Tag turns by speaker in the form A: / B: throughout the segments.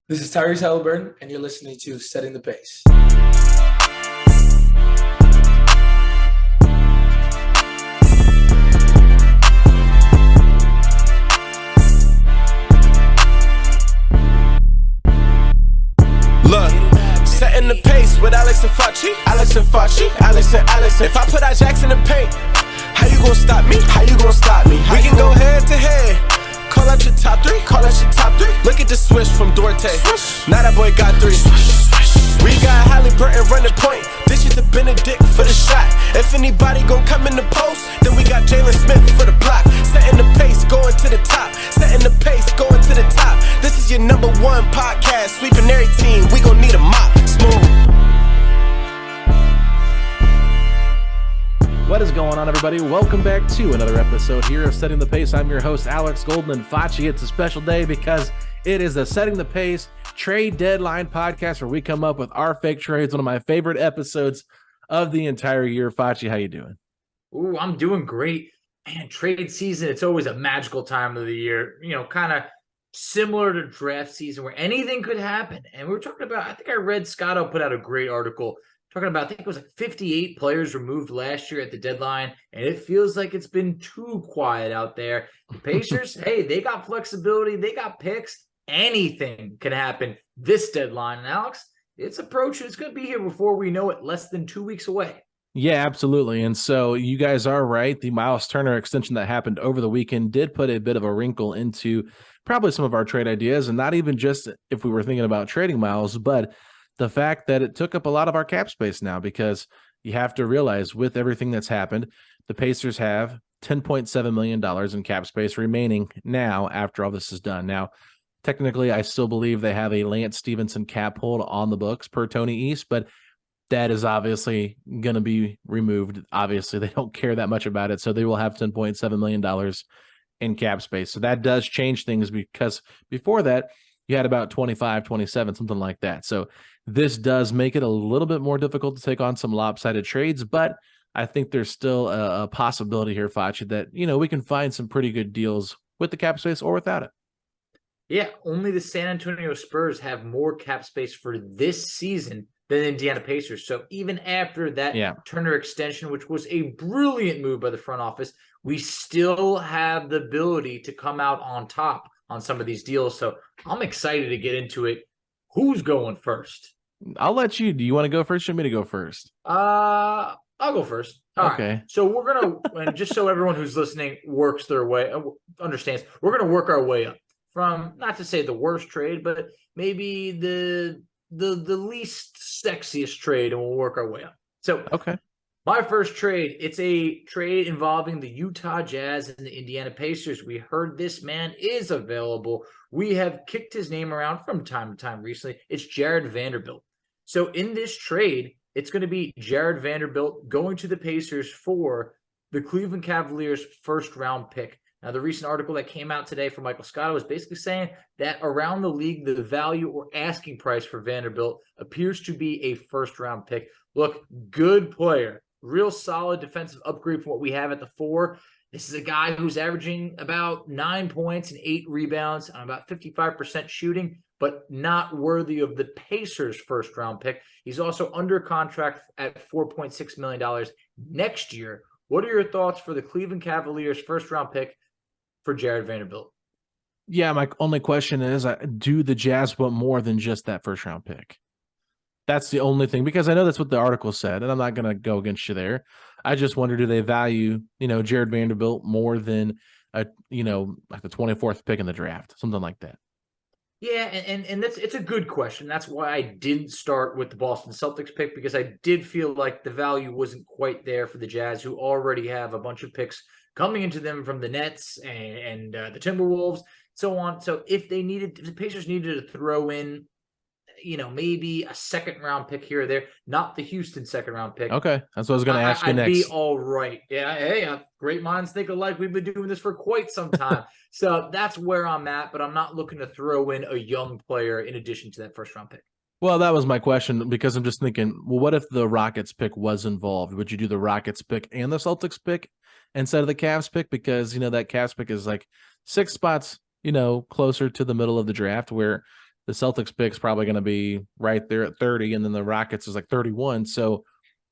A: This is Tyrese Halliburton, and you're listening to Setting the Pace.
B: Look, setting the pace with Alex and Facci. Alex and Facci, Alex and Alex. If I put our jacks in the paint, how you gonna stop me? How you gonna stop me? We can go head to head. Call out your top three, call out your top three. Look at the swish from Duarte. Now that boy got three. We got Halliburton running point. This is the Benedict for the shot. If anybody gon' come in the post, then we got Jalen Smith for the block. Setting the pace, going to the top. Setting the pace, going to the top. This is your number one podcast. Sweeping every team, we gon' need a mop. Smooth.
C: What is going on, everybody? Welcome back to another episode here of Setting the Pace. I'm your host, Alex Goldman Facci. It's a special day because it is a Setting the Pace trade deadline podcast where we come up with our fake trades, one of my favorite episodes of the entire year. Facci, how you doing?
D: Ooh, I'm doing great. Man, trade season, it's always a magical time of the year, kind of similar to draft season where anything could happen. And we were talking about, I think I read Scotto put out a great article talking about, I think it was like 58 players removed last year at the deadline, and it feels like it's been too quiet out there. The Pacers, hey, they got flexibility, they got picks. Anything can happen this deadline. And Alex, it's approaching. It's going to be here before we know it, less than 2 weeks away.
C: Yeah, absolutely. And so you guys are right. The Miles Turner extension that happened over the weekend did put a bit of a wrinkle into probably some of our trade ideas, and not even just if we were thinking about trading Miles, but the fact that it took up a lot of our cap space now, because you have to realize with everything that's happened, the Pacers have $10.7 million in cap space remaining now after all this is done. Now, technically, I still believe they have a Lance Stevenson cap hold on the books per Tony East, but that is obviously going to be removed. Obviously, they don't care that much about it, so they will have $10.7 million in cap space. So that does change things, because before that, you had about 25, 27, something like that. So this does make it a little bit more difficult to take on some lopsided trades, but I think there's still a possibility here, Facci, that, we can find some pretty good deals with the cap space or without it.
D: Yeah, only the San Antonio Spurs have more cap space for this season than the Indiana Pacers. So even after that Turner extension, which was a brilliant move by the front office, we still have the ability to come out on top on some of these deals. So I'm excited to get into it. Who's going first?
C: I'll let you. Do you want to go first? Or me to go first?
D: I'll go first. All
C: okay.
D: Right. So we're going to, and just so everyone who's listening works their way, understands, we're going to work our way up from, not to say the worst trade, but maybe the least sexiest trade, and we'll work our way up. So
C: okay.
D: My first trade, it's a trade involving the Utah Jazz and the Indiana Pacers. We heard this man is available. We have kicked his name around from time to time recently. It's Jared Vanderbilt. So in this trade, it's going to be Jared Vanderbilt going to the Pacers for the Cleveland Cavaliers first-round pick. Now, the recent article that came out today from Michael Scotto is basically saying that around the league, the value or asking price for Vanderbilt appears to be a first-round pick. Look, good player. Real solid defensive upgrade from what we have at the 4. This is a guy who's averaging about 9 points and 8 rebounds on about 55% shooting, but not worthy of the Pacers' first-round pick. He's also under contract at $4.6 million next year. What are your thoughts for the Cleveland Cavaliers' first-round pick for Jared Vanderbilt?
C: Yeah, my only question is, do the Jazz want more than just that first-round pick? That's the only thing, because I know that's what the article said, and I'm not going to go against you there. I just wonder, do they value, Jared Vanderbilt more than, like the 24th pick in the draft, something like that?
D: Yeah, and it's a good question. That's why I didn't start with the Boston Celtics pick, because I did feel like the value wasn't quite there for the Jazz, who already have a bunch of picks coming into them from the Nets and the Timberwolves, so on. So if the Pacers needed to throw in, maybe a second-round pick here or there, not the Houston second-round pick.
C: Okay, that's what I was going to ask you next.
D: I'd be all right. Yeah, hey, great minds think alike. We've been doing this for quite some time. So that's where I'm at, but I'm not looking to throw in a young player in addition to that first-round pick.
C: Well, that was my question, because I'm just thinking, well, what if the Rockets pick was involved? Would you do the Rockets pick and the Celtics pick instead of the Cavs pick? Because, that Cavs pick is like 6 spots, closer to the middle of the draft, where The Celtics pick's probably going to be right there at 30, and then the Rockets is like 31. So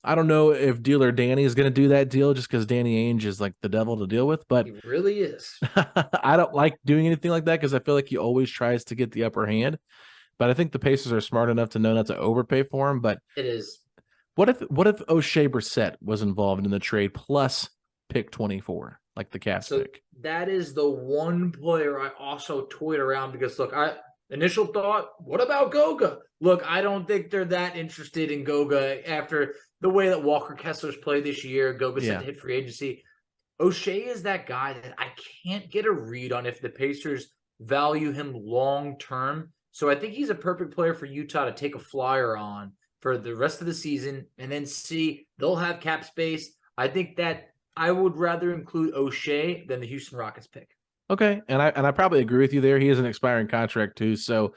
C: I don't know if Dealer Danny is going to do that deal just because Danny Ainge is like the devil to deal with, but
D: He really is.
C: I don't like doing anything like that because I feel like he always tries to get the upper hand. But I think the Pacers are smart enough to know not to overpay for him. But
D: It is.
C: what if O'Shea Brissett was involved in the trade plus pick 24, like the Cavs
D: So
C: pick?
D: that is the one player I also toyed around because look, initial thought, what about Goga? Look, I don't think they're that interested in Goga after the way that Walker Kessler's played this year. Goga set to hit free agency. O'Shea is that guy that I can't get a read on if the Pacers value him long term. So I think he's a perfect player for Utah to take a flyer on for the rest of the season and then see they'll have cap space. I think that I would rather include O'Shea than the Houston Rockets pick.
C: Okay, and I probably agree with you there. He is an expiring contract too, so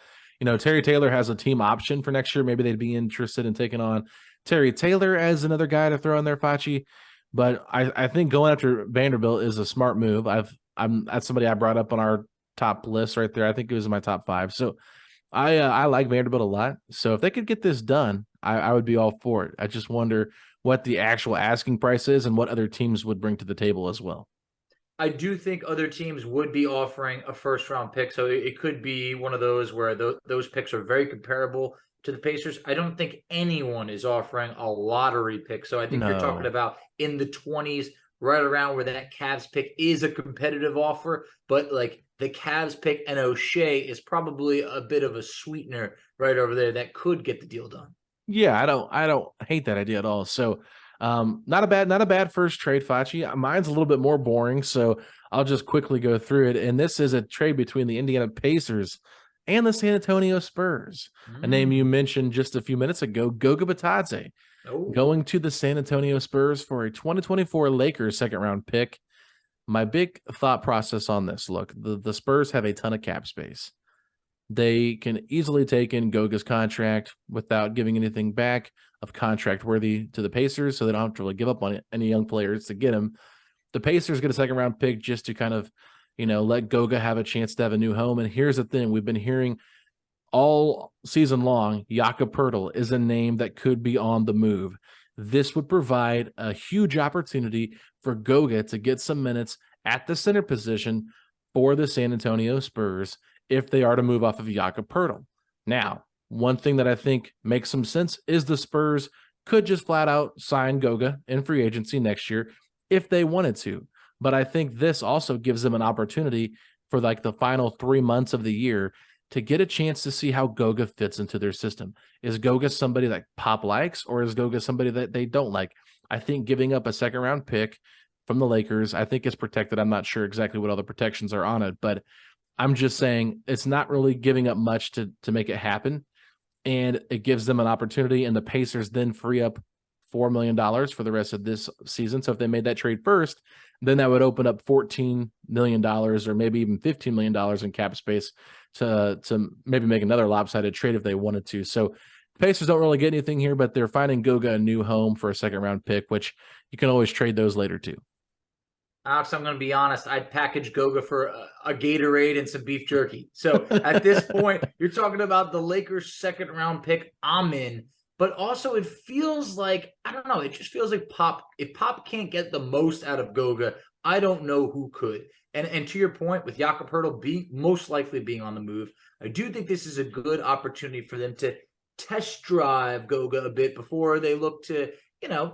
C: Terry Taylor has a team option for next year. Maybe they'd be interested in taking on Terry Taylor as another guy to throw in there, Facci. But I think going after Vanderbilt is a smart move. That's somebody I brought up on our top list right there. I think it was in my top 5. So I like Vanderbilt a lot. So if they could get this done, I would be all for it. I just wonder what the actual asking price is and what other teams would bring to the table as well.
D: I do think other teams would be offering a first-round pick, so it could be one of those where those picks are very comparable to the Pacers. I don't think anyone is offering a lottery pick, so I think you're talking about in the 20s, right around where that Cavs pick is a competitive offer, but like the Cavs pick and O'Shea is probably a bit of a sweetener right over there that could get the deal done.
C: Yeah, I don't hate that idea at all. So not a bad first trade, Facci. Mine's a little bit more boring, so I'll just quickly go through it. And this is a trade between the Indiana Pacers and the San Antonio Spurs. A name you mentioned just a few minutes ago, Goga Bitadze, going to the San Antonio Spurs for a 2024 Lakers second-round pick. My big thought process on this, look, the Spurs have a ton of cap space. They can easily take in Goga's contract without giving anything back of contract worthy to the Pacers, so they don't have to really give up on any young players to get him. The Pacers get a second round pick just to kind of, let Goga have a chance to have a new home. And here's the thing, we've been hearing all season long, Jakob Poeltl is a name that could be on the move. This would provide a huge opportunity for Goga to get some minutes at the center position for the San Antonio Spurs if they are to move off of Jakob Poeltl. Now, one thing that I think makes some sense is the Spurs could just flat out sign Goga in free agency next year if they wanted to. But I think this also gives them an opportunity for like the final 3 months of the year to get a chance to see how Goga fits into their system. Is Goga somebody that Pop likes, or is Goga somebody that they don't like? I think giving up a second round pick from the Lakers, I think is protected. I'm not sure exactly what all the protections are on it, but I'm just saying it's not really giving up much to make it happen. And it gives them an opportunity, and the Pacers then free up $4 million for the rest of this season. So if they made that trade first, then that would open up $14 million or maybe even $15 million in cap space to maybe make another lopsided trade if they wanted to. So the Pacers don't really get anything here, but they're finding Goga a new home for a second round pick, which you can always trade those later too.
D: Alex, I'm going to be honest. I'd package Goga for a Gatorade and some beef jerky. So at this point, you're talking about the Lakers' second round pick. I'm in. But also it feels like, I don't know, it just feels like if Pop can't get the most out of Goga, I don't know who could. And to your point, with Jakob Poeltl most likely being on the move, I do think this is a good opportunity for them to test drive Goga a bit before they look to,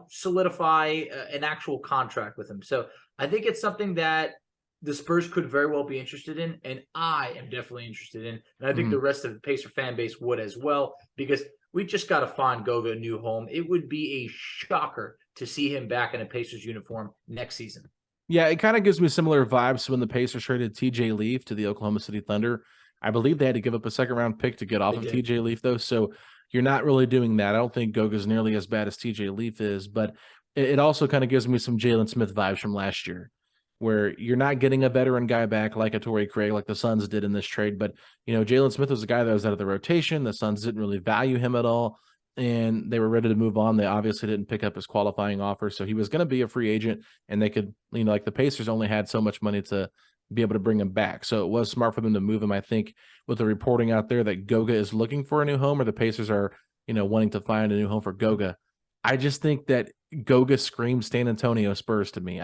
D: solidify an actual contract with him. So I think it's something that the Spurs could very well be interested in, and I am definitely interested in. And I think the rest of the Pacer fan base would as well, because we just got to find Goga a new home. It would be a shocker to see him back in a Pacers uniform next season.
C: Yeah, it kind of gives me similar vibes to when the Pacers traded TJ Leaf to the Oklahoma City Thunder. I believe they had to give up a second round pick to get off of TJ Leaf, though. So you're not really doing that. I don't think Goga's nearly as bad as TJ Leaf is, but it also kind of gives me some Jalen Smith vibes from last year, where you're not getting a veteran guy back like a Torrey Craig, like the Suns did in this trade. But, Jalen Smith was a guy that was out of the rotation. The Suns didn't really value him at all, and they were ready to move on. They obviously didn't pick up his qualifying offer, so he was going to be a free agent, and they could, like the Pacers only had so much money to be able to bring him back. So it was smart for them to move him. I think with the reporting out there that Goga is looking for a new home, or the Pacers are, wanting to find a new home for Goga. I just think that Goga screams San Antonio Spurs to me.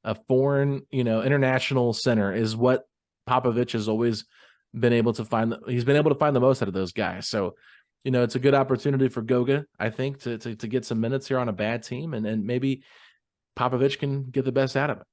C: A foreign, international center is what Popovich has always been able to find. He's been able to find the most out of those guys. So, it's a good opportunity for Goga, I think, to get some minutes here on a bad team, and maybe Popovich can get the best out of it.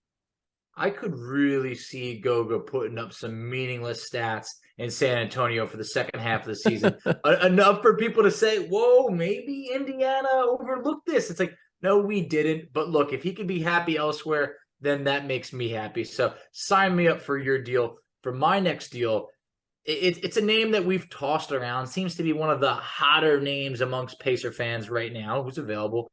D: I could really see Goga putting up some meaningless stats in San Antonio for the second half of the season. Enough for people to say, whoa, maybe Indiana overlooked this. It's like, no, we didn't. But look, if he can be happy elsewhere, then that makes me happy. So sign me up for your deal. For my next deal, it's a name that we've tossed around. Seems to be one of the hotter names amongst Pacer fans right now who's available.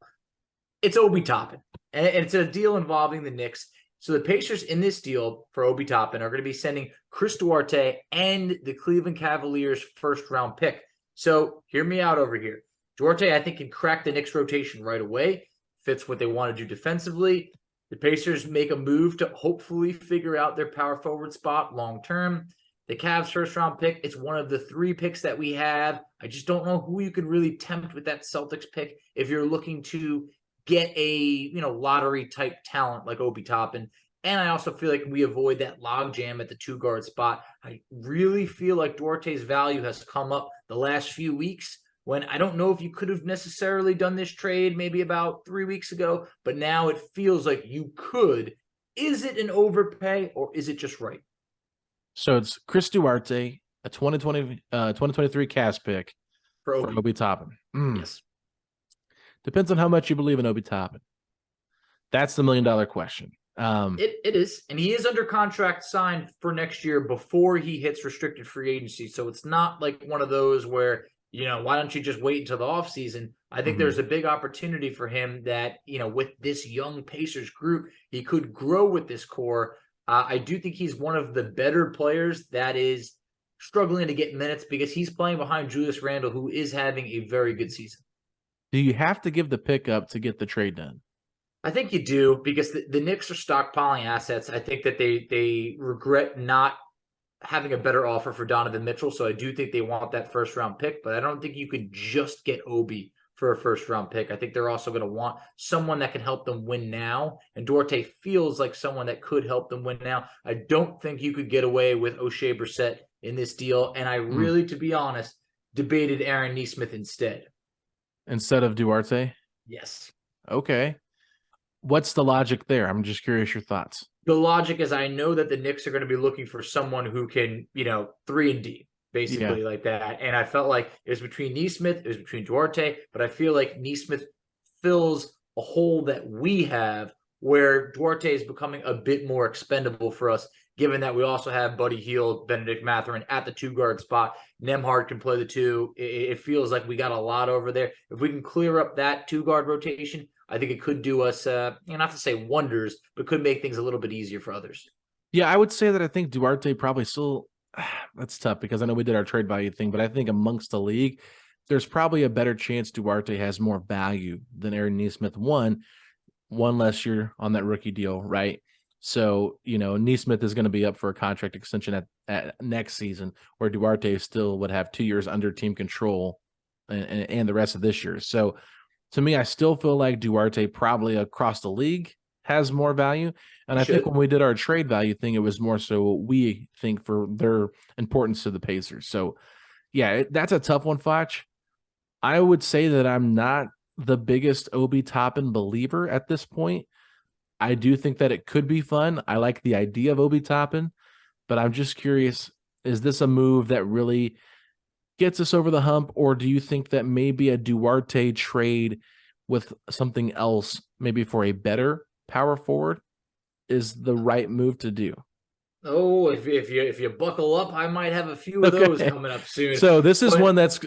D: It's Obi Toppin. And it's a deal involving the Knicks. So the Pacers in this deal for Obi Toppin are going to be sending Chris Duarte and the Cleveland Cavaliers first-round pick. So hear me out over here. Duarte, I think, can crack the Knicks rotation right away. Fits what they want to do defensively. The Pacers make a move to hopefully figure out their power forward spot long-term. The Cavs first-round pick, it's one of the 3 picks that we have. I just don't know who you could really tempt with that Celtics pick if you're looking to get a lottery type talent like Obi Toppin. And I also feel like we avoid that logjam at the 2-guard spot. I really feel like Duarte's value has come up the last few weeks, when I don't know if you could have necessarily done this trade maybe about 3 weeks ago, but now it feels like you could. Is it an overpay, or is it just right?
C: So it's Chris Duarte, a 2023 Cavs pick for Obi Toppin.
D: Yes.
C: Depends on how much you believe in Obi Toppin. That's the $1 million question.
D: It is. And he is under contract signed for next year before he hits restricted free agency. So it's not like one of those where, why don't you just wait until the offseason? I think there's a big opportunity for him that, with this young Pacers group, he could grow with this core. I do think he's one of the better players that is struggling to get minutes because he's playing behind Julius Randle, who is having a very good season.
C: Do you have to give the pick up to get the trade done?
D: I think you do, because the Knicks are stockpiling assets. I think that they regret not having a better offer for Donovan Mitchell, so I do think they want that first-round pick, but I don't think you could just get Obi for a first-round pick. I think they're also going to want someone that can help them win now, and Duarte feels like someone that could help them win now. I don't think you could get away with O'Shea Brissett in this deal, and I really, to be honest, debated Aaron Nesmith instead.
C: Instead of Duarte?
D: Yes.
C: Okay. What's the logic there? I'm just curious your thoughts.
D: The logic is I know that the Knicks are going to be looking for someone who can, 3-and-D, basically like that. And I felt like it was between Nesmith, it was between Duarte, but I feel like Nesmith fills a hole that we have where Duarte is becoming a bit more expendable for us, given that we also have Buddy Hield, Benedict Mathurin at the 2-guard spot. Nembhard can play the 2. It feels like we got a lot over there. If we can clear up that 2-guard rotation, I think it could do us, not to say wonders, but could make things a little bit easier for others.
C: Yeah, I would say that I think Duarte probably still – that's tough because I know we did our trade value thing, but I think amongst the league, there's probably a better chance Duarte has more value than Aaron Nesmith. One less year on that rookie deal, right? So, Nesmith is going to be up for a contract extension at next season, where Duarte still would have 2 years under team control and the rest of this year. So, to me, I still feel like Duarte probably across the league has more value. And I think when we did our trade value thing, it was more so what we think for their importance to the Pacers. So, yeah, that's a tough one, Facci. I would say that I'm not the biggest Obi Toppin believer at this point. I do think that it could be fun. I like the idea of Obi Toppin, but I'm just curious, is this a move that really gets us over the hump, or do you think that maybe a Duarte trade with something else, maybe for a better power forward, is the right move to do?
D: Oh, if you buckle up, I might have a few of those coming up soon.
C: So this is one that's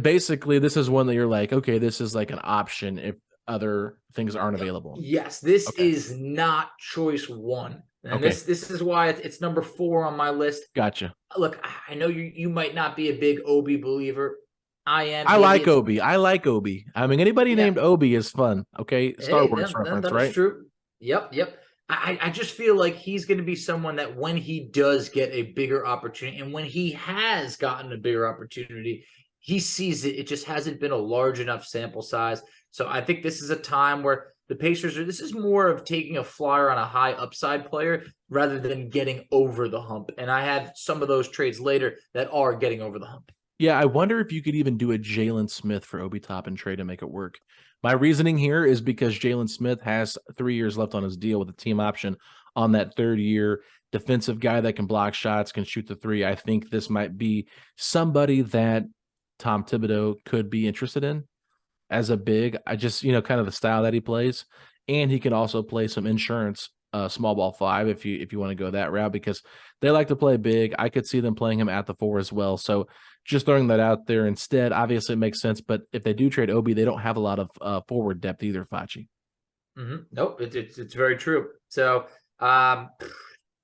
C: basically, this is one that you're like, okay, this is like an option if other things aren't available.
D: Yes, this is not choice one. And this is why it's number 4 on my list.
C: Gotcha.
D: Look, I know you might not be a big Obi believer. I am.
C: I like Obi. I mean, anybody named Obi is fun. Okay, Star Wars reference,
D: that
C: right?
D: That's true. Yep. I just feel like he's going to be someone that when he does get a bigger opportunity, and when he has gotten a bigger opportunity, he sees it. It just hasn't been a large enough sample size. So I think this is a time where the Pacers this is more of taking a flyer on a high upside player rather than getting over the hump. And I have some of those trades later that are getting over the hump.
C: Yeah, I wonder if you could even do a Jalen Smith for Obi Toppin trade to make it work. My reasoning here is because Jalen Smith has 3 years left on his deal with a team option on that third year. Defensive guy that can block shots, can shoot the three. I think this might be somebody that Tom Thibodeau could be interested in as a big. I just, kind of the style that he plays. And he can also play some insurance, small ball five if you want to go that route, because they like to play big. I could see them playing him at the four as well. So just throwing that out there instead. Obviously, it makes sense, but if they do trade Obi, they don't have a lot of forward depth either, Facci.
D: Nope, it's very true. So,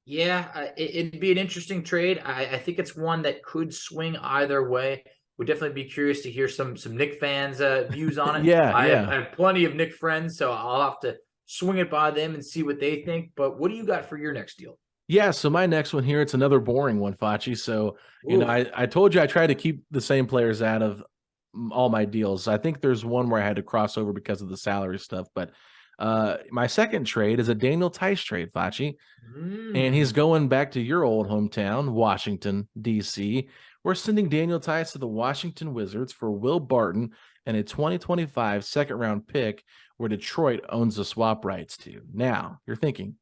D: it'd be an interesting trade. I think it's one that could swing either way. Would definitely be curious to hear some Knick fans' views on it.
C: Yeah,
D: I
C: yeah.
D: have plenty of Knick friends, so I'll have to swing it by them and see what they think. But what do you got for your next deal?
C: Yeah, so my next one here, it's another boring one, Facci. So,
D: Oof.
C: I told you I try to keep the same players out of all my deals. I think there's one where I had to cross over because of the salary stuff. But my second trade is a Daniel Theis trade, Facci. And he's going back to your old hometown, Washington, D.C. We're sending Daniel Theis to the Washington Wizards for Will Barton and a 2025 second-round pick where Detroit owns the swap rights to. Now, you're thinking,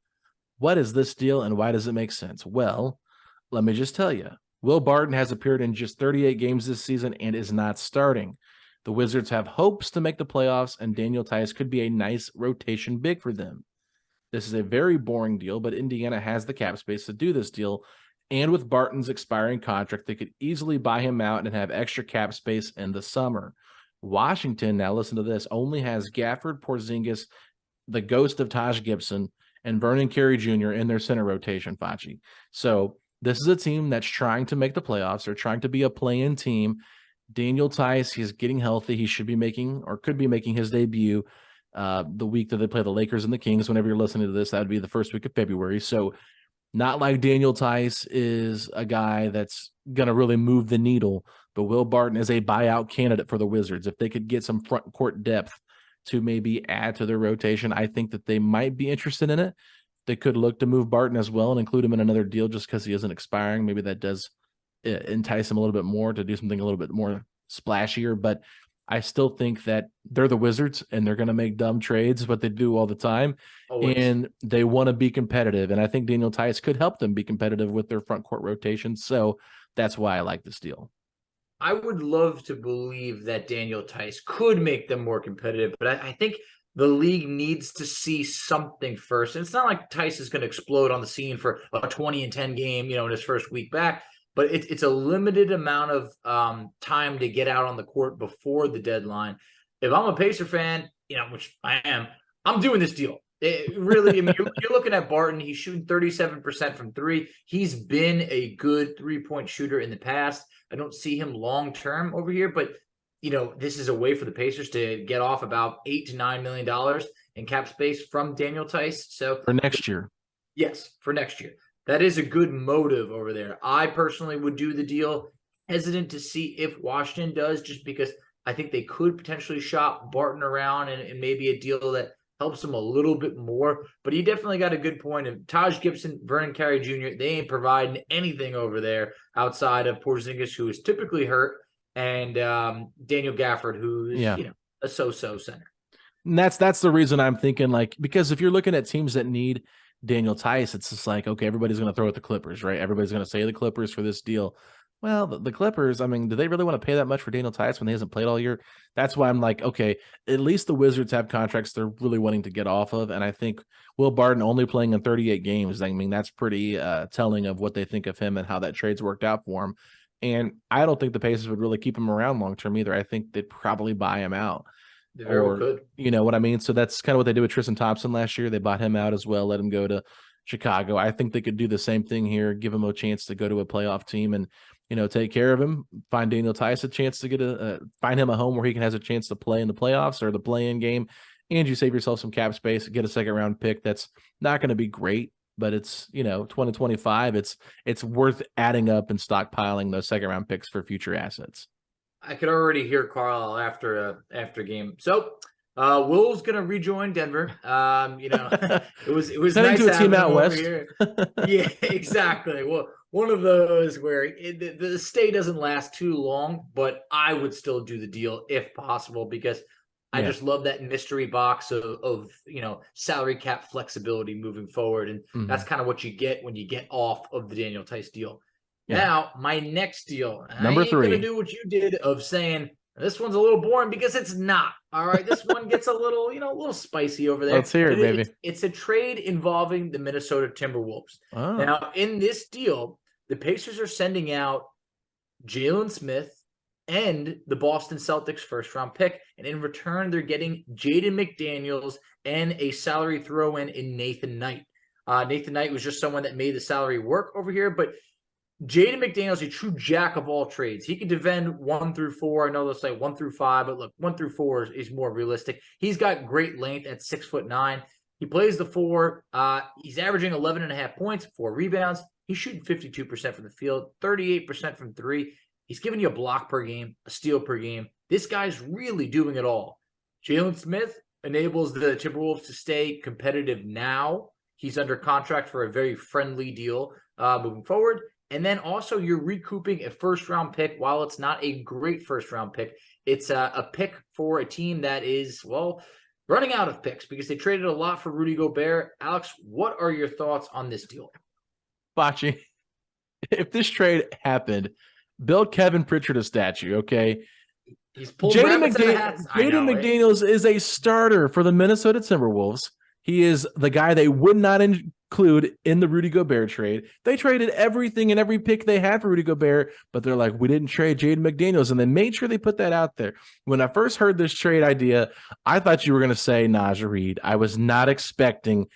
C: what is this deal and why does it make sense? Well, let me just tell you. Will Barton has appeared in just 38 games this season and is not starting. The Wizards have hopes to make the playoffs, and Daniel Theis could be a nice rotation big for them. This is a very boring deal, but Indiana has the cap space to do this deal. And with Barton's expiring contract, they could easily buy him out and have extra cap space in the summer. Washington, now listen to this, only has Gafford, Porzingis, the ghost of Taj Gibson, and Vernon Carey Jr. in their center rotation, Facci. So this is a team that's trying to make the playoffs. They're trying to be a play-in team. Daniel Theis, he's getting healthy. He should be making or could be making his debut the week that they play the Lakers and the Kings. Whenever you're listening to this, that would be the first week of February. So not like Daniel Theis is a guy that's going to really move the needle, but Will Barton is a buyout candidate for the Wizards. If they could get some front court depth to maybe add to their rotation, I think that they might be interested in it. They could look to move Barton as well and include him in another deal just because he isn't expiring. Maybe that does entice him a little bit more to do something a little bit more splashier, but I still think that they're the Wizards and they're going to make dumb trades, but they do all the time. Always. And they want to be competitive. And I think Daniel Theis could help them be competitive with their front court rotation. So that's why I like this deal.
D: I would love to believe that Daniel Theis could make them more competitive, but I think the league needs to see something first. And it's not like Theis is going to explode on the scene for a 20-10 game, in his first week back, but it's a limited amount of time to get out on the court before the deadline. If I'm a Pacer fan, which I am, I'm doing this deal. It really, you're looking at Barton. He's shooting 37% from three. He's been a good three-point shooter in the past. I don't see him long-term over here, but, this is a way for the Pacers to get off about $8 to $9 million in cap space from Daniel Theis. So
C: for next year.
D: Yes, for next year. That is a good motive over there. I personally would do the deal. Hesitant to see if Washington does, just because I think they could potentially shop Barton around and maybe a deal that helps him a little bit more. But he definitely got a good point. And Taj Gibson, Vernon Carey Jr., they ain't providing anything over there outside of Porzingis, who is typically hurt, and Daniel Gafford, who's a so-so center.
C: And that's the reason I'm thinking, because if you're looking at teams that need Daniel Theis, it's just like, okay, everybody's going to throw at the Clippers, right? Everybody's going to say the Clippers for this deal. Well, the Clippers, do they really want to pay that much for Daniel Theis when he hasn't played all year? That's why I'm like, okay, at least the Wizards have contracts they're really wanting to get off of. And I think Will Barton only playing in 38 games, that's pretty telling of what they think of him and how that trade's worked out for him. And I don't think the Pacers would really keep him around long-term either. I think they'd probably buy him out.
D: They very well could.
C: You know what I mean? So that's kind of what they did with Tristan Thompson last year. They bought him out as well, let him go to Chicago. I think they could do the same thing here, give him a chance to go to a playoff team and, take care of him, find Daniel Theis a chance to find him a home where he can has a chance to play in the playoffs or the play-in game and you save yourself some cap space, get a second round pick that's not going to be great, but it's, 2025. It's worth adding up and stockpiling those second round picks for future assets.
D: I could already hear Carl after game. So Will's gonna rejoin Denver. It was
C: Sending
D: nice
C: to a team
D: having
C: out
D: him over
C: west.
D: here. Yeah, exactly. Well, one of those where the stay doesn't last too long, but I would still do the deal if possible because I just love that mystery box of salary cap flexibility moving forward, and that's kind of what you get when you get off of the Daniel Theis deal. Yeah. Now, my next deal,
C: Number
D: I ain't
C: 3.
D: gonna do what you did of saying this one's a little boring because it's not. All right, this one gets a little, a little spicy over there.
C: Let's hear it, baby.
D: It's a trade involving the Minnesota Timberwolves.
C: Oh.
D: Now, in this deal, the Pacers are sending out Jalen Smith and the Boston Celtics first-round pick, and in return, they're getting Jaden McDaniels and a salary throw-in in Nathan Knight. Nathan Knight was just someone that made the salary work over here, but Jaden McDaniels, a true jack of all trades. He can defend 1 through 4. I know they'll say 1 through 5, but look, 1 through 4 is more realistic. He's got great length at 6'9". He plays the 4. He's averaging 11.5 points, 4 rebounds. He's shooting 52% from the field, 38% from 3. He's giving you a block per game, a steal per game. This guy's really doing it all. Jalen Smith enables the Timberwolves to stay competitive now. He's under contract for a very friendly deal moving forward. And then also you're recouping a first-round pick. While it's not a great first-round pick, it's a pick for a team that is, running out of picks because they traded a lot for Rudy Gobert. Alex, what are your thoughts on this deal?
C: Facci, if this trade happened, build Kevin Pritchard a statue, okay?
D: He's pulled rabbits in the hats.
C: Jaden McDaniels is a starter for the Minnesota Timberwolves. He is the guy they would not include in the Rudy Gobert trade. They traded everything and every pick they had for Rudy Gobert, but they're like, we didn't trade Jaden McDaniels, and they made sure they put that out there. When I first heard this trade idea, I thought you were going to say Naj Reid. I was not expecting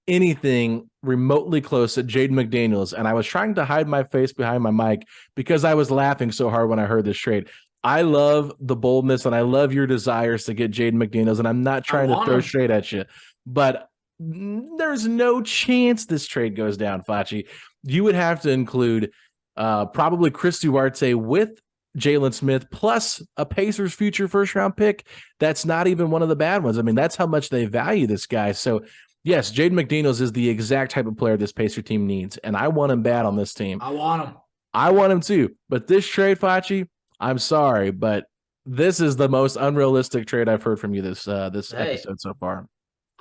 C: anything remotely close to Jaden McDaniels, and I was trying to hide my face behind my mic because I was laughing so hard when I heard this trade. I love the boldness, and I love your desires to get Jaden McDaniels, and I'm not trying to throw shade at you. But there's no chance this trade goes down, Facci. You would have to include probably Chris Duarte with Jalen Smith plus a Pacers future first-round pick. That's not even one of the bad ones. I mean, that's how much they value this guy. So, yes, Jaden McDaniels is the exact type of player this Pacer team needs, and I want him bad on this team.
D: I want him.
C: I want him too. But this trade, Facci, I'm sorry, but this is the most unrealistic trade I've heard from you this episode so far.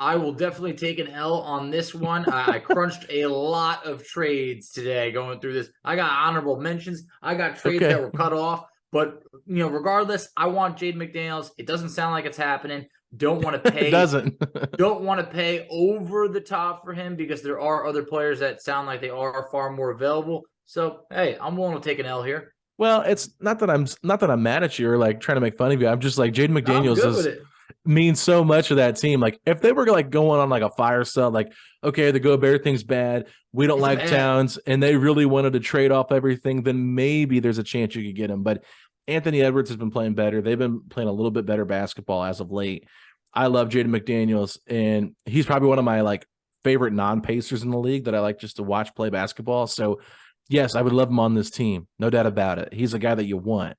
D: I will definitely take an L on this one. I crunched a lot of trades today going through this. I got honorable mentions. I got trades that were cut off. But, regardless, I want Jaden McDaniels. It doesn't sound like it's happening. Don't want to pay.
C: It doesn't.
D: Don't want to pay over the top for him because there are other players that sound like they are far more available. So, hey, I'm willing to take an L here.
C: Well, it's not that I'm mad at you or like trying to make fun of you. I'm just like Jaden McDaniels means so much to that team. Like if they were like going on like a fire sale, like, okay, the Gobert thing's bad. We don't like Towns, and they really wanted to trade off everything, then maybe there's a chance you could get him. But Anthony Edwards has been playing better. They've been playing a little bit better basketball as of late. I love Jaden McDaniels, and he's probably one of my like favorite non-Pacers in the league that I like just to watch play basketball. So yes, I would love him on this team. No doubt about it. He's a guy that you want,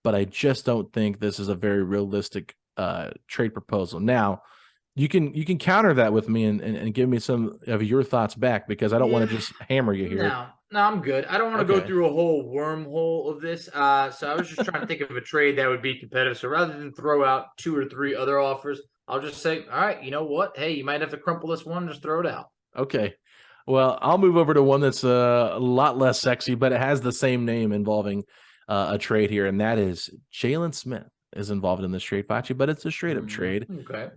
C: but I just don't think this is a very realistic trade proposal. Now, you can counter that with me and give me some of your thoughts back because I don't want to just hammer you here.
D: No, I'm good. I don't want to go through a whole wormhole of this. So I was just trying to think of a trade that would be competitive. So rather than throw out 2 or 3 other offers, I'll just say, all right, you know what? Hey, you might have to crumple this one, just throw it out.
C: Okay. Well, I'll move over to one that's a lot less sexy, but it has the same name involving a trade here, and that is Jalen Smith is involved in this trade, Facci, but it's a straight-up trade.
D: Okay.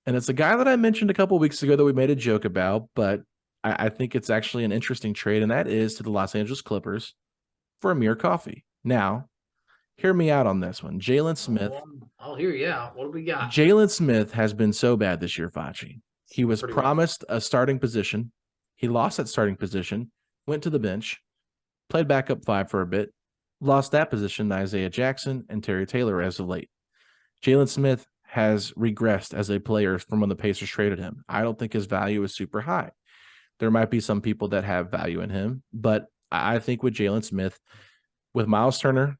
C: And it's a guy that I mentioned a couple of weeks ago that we made a joke about, but I think it's actually an interesting trade, and that is to the Los Angeles Clippers for Amir Coffey. Now, hear me out on this one. Jalen Smith.
D: I'll hear you out. What do we got?
C: Jalen Smith has been so bad this year, Facci. He was promised a starting position. He lost that starting position, went to the bench, played backup 5 for a bit, lost that position to Isaiah Jackson and Terry Taylor as of late. Jalen Smith has regressed as a player from when the Pacers traded him. I don't think his value is super high. There might be some people that have value in him, but I think with Jalen Smith, with Miles Turner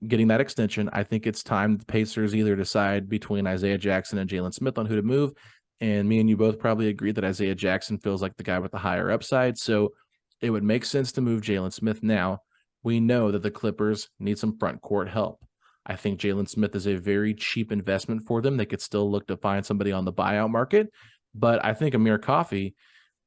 C: getting that extension, I think it's time the Pacers either decide between Isaiah Jackson and Jalen Smith on who to move. And me and you both probably agree that Isaiah Jackson feels like the guy with the higher upside. So it would make sense to move Jalen Smith now. We know that the Clippers need some front court help. I think Jalen Smith is a very cheap investment for them. They could still look to find somebody on the buyout market. But I think Amir Coffey,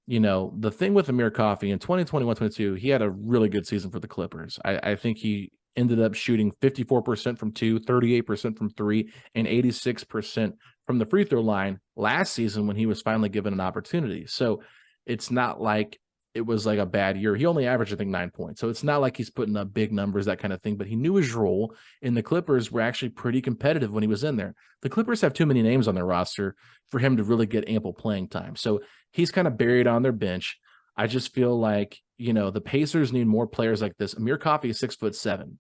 C: the thing with Amir Coffey in 2021-22, he had a really good season for the Clippers. I think he ended up shooting 54% from 2, 38% from 3, and 86% from the free throw line last season when he was finally given an opportunity. So it's not like it was like a bad year. He only averaged, I think, 9 points. So it's not like he's putting up big numbers, that kind of thing, but he knew his role, and the Clippers were actually pretty competitive when he was in there. The Clippers have too many names on their roster for him to really get ample playing time. So he's kind of buried on their bench. I just feel like, the Pacers need more players like this. Amir Coffey is 6'7",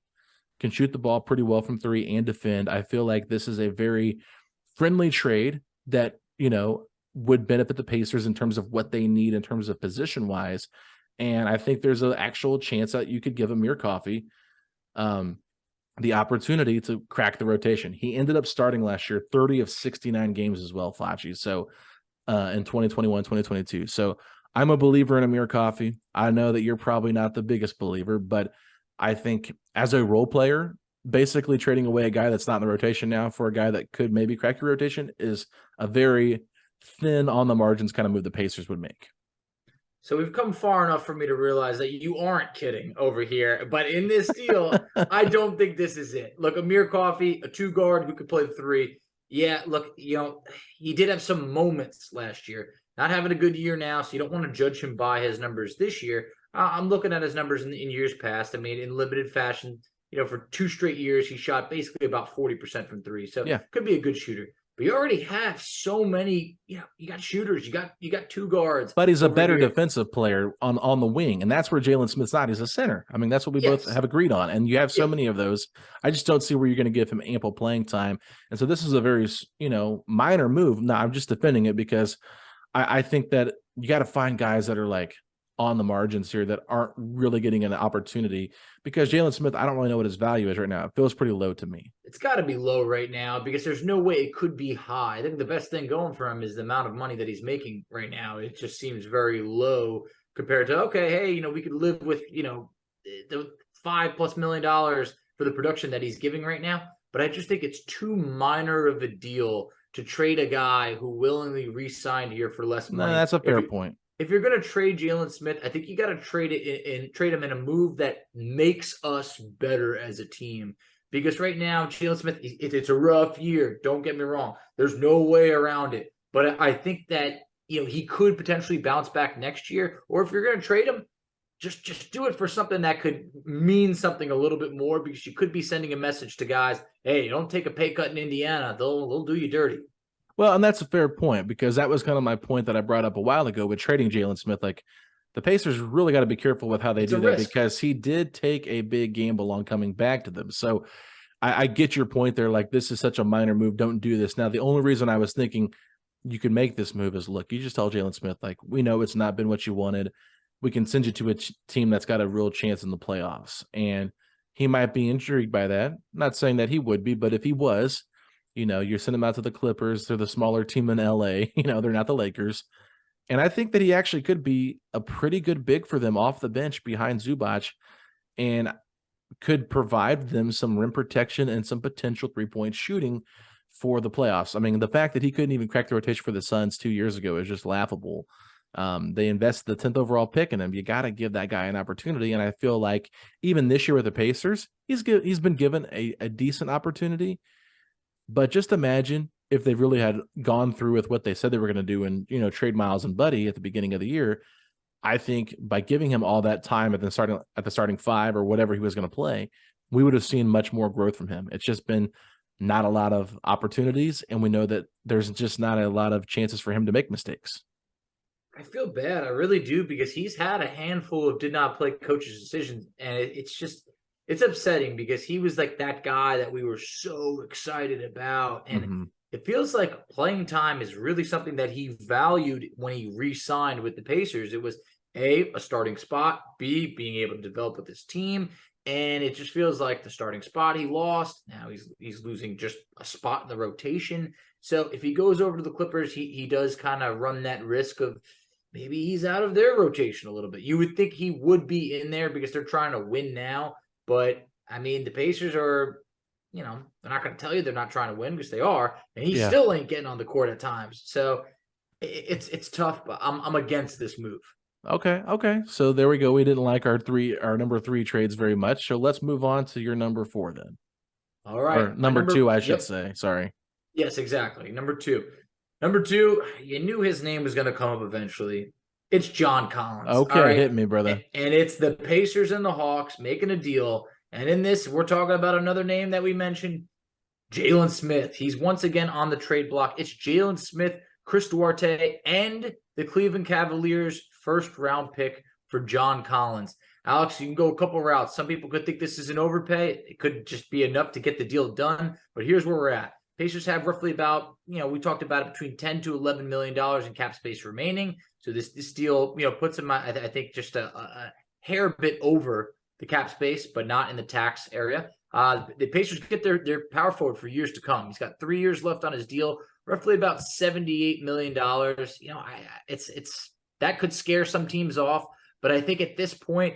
C: can shoot the ball pretty well from 3 and defend. I feel like this is a very friendly trade that, would benefit the Pacers in terms of what they need in terms of position wise. And I think there's an actual chance that you could give Amir Coffey the opportunity to crack the rotation. He ended up starting last year 30 of 69 games as well, Facci. So in 2021, 2022. So I'm a believer in Amir Coffey. I know that you're probably not the biggest believer, but I think as a role player, basically trading away a guy that's not in the rotation now for a guy that could maybe crack your rotation is a very thin on the margins kind of move the Pacers would make.
D: So we've come far enough for me to realize that you aren't kidding over here. But in this deal, I don't think this is it. Look, Amir Coffey, a 2-guard who could play the 3. Yeah, look, he did have some moments last year. Not having a good year now, so you don't want to judge him by his numbers this year. I'm looking at his numbers in years past. I mean, in limited fashion, for 2 straight years, he shot basically about 40% from 3. So
C: yeah,
D: could be a good shooter. But you already have so many, you got shooters, you got 2 guards.
C: But he's a better defensive player on the wing, and that's where Jalen Smith's not. He's a center. I mean, that's what we both have agreed on, and you have so many of those. I just don't see where you're going to give him ample playing time. And so this is a very, minor move. No, I'm just defending it because I think that you got to find guys that are like on the margins here that aren't really getting an opportunity, because Jalen Smith, I don't really know what his value is right now. It feels pretty low to me.
D: It's got to be low right now because there's no way it could be high. I think the best thing going for him is the amount of money that he's making right now. It just seems very low compared to, okay, hey, we could live with, the $5+ million for the production that he's giving right now. But I just think it's too minor of a deal to trade a guy who willingly re-signed here for less money.
C: No, that's a fair point.
D: If you're going to trade Jalen Smith, I think you got to trade him in a move that makes us better as a team. Because right now, Jalen Smith, it's a rough year. Don't get me wrong. There's no way around it. But I think that he could potentially bounce back next year. Or if you're going to trade him, just do it for something that could mean something a little bit more. Because you could be sending a message to guys, hey, don't take a pay cut in Indiana. They'll do you dirty.
C: Well, and that's a fair point, because that was kind of my point that I brought up a while ago with trading Jalen Smith. Like, the Pacers really got to be careful with how they do that, because he did take a big gamble on coming back to them. So I get your point there. Like, this is such a minor move. Don't do this. Now, the only reason I was thinking you could make this move is, look, you just tell Jalen Smith, like, we know it's not been what you wanted. We can send you to a team that's got a real chance in the playoffs. And he might be intrigued by that. Not saying that he would be, but if he was, you're sending him out to the Clippers. They're the smaller team in LA. They're not the Lakers. And I think that he actually could be a pretty good big for them off the bench behind Zubac, and could provide them some rim protection and some potential 3-point shooting for the playoffs. I mean, the fact that he couldn't even crack the rotation for the Suns 2 years ago is just laughable. They invested the 10th overall pick in him. You got to give that guy an opportunity. And I feel like even this year with the Pacers, he's been given a decent opportunity. But just imagine if they really had gone through with what they said they were going to do and, trade Miles and Buddy at the beginning of the year. I think by giving him all that time at the starting 5 or whatever he was going to play, we would have seen much more growth from him. It's just been not a lot of opportunities, and we know that there's just not a lot of chances for him to make mistakes.
D: I feel bad. I really do, because he's had a handful of did not play coaches' decisions, and it's upsetting because he was like that guy that we were so excited about. And it feels like playing time is really something that he valued when he re-signed with the Pacers. It was a starting spot, B, being able to develop with his team. And it just feels like the starting spot he lost. Now he's losing just a spot in the rotation. So if he goes over to the Clippers, he does kind of run that risk of maybe he's out of their rotation a little bit. You would think he would be in there because they're trying to win now. But I mean, the Pacers are, they're not going to tell you they're not trying to win because they are, and he still ain't getting on the court at times. So it's tough, but I'm against this move.
C: Okay. So there we go. We didn't like our number 3 trades very much. So let's move on to your number 4 then.
D: All right.
C: Or number 2, I should say. Sorry.
D: Yes, exactly. Number 2. Number 2, you knew his name was going to come up eventually. It's John Collins.
C: Okay,
D: right?
C: hit me, brother.
D: And it's the Pacers and the Hawks making a deal. And in this, we're talking about another name that we mentioned, Jalen Smith. He's once again on the trade block. It's Jalen Smith, Chris Duarte, and the Cleveland Cavaliers' first-round pick for John Collins. Alex, you can go a couple routes. Some people could think this is an overpay. It could just be enough to get the deal done. But here's where we're at. Pacers have roughly about, we talked about it, between $10 to $11 million in cap space remaining. So this deal, puts them, I think, just a hair bit over the cap space, but not in the tax area. The Pacers get their power forward for years to come. He's got 3 years left on his deal, roughly about $78 million. It's that could scare some teams off, but I think at this point,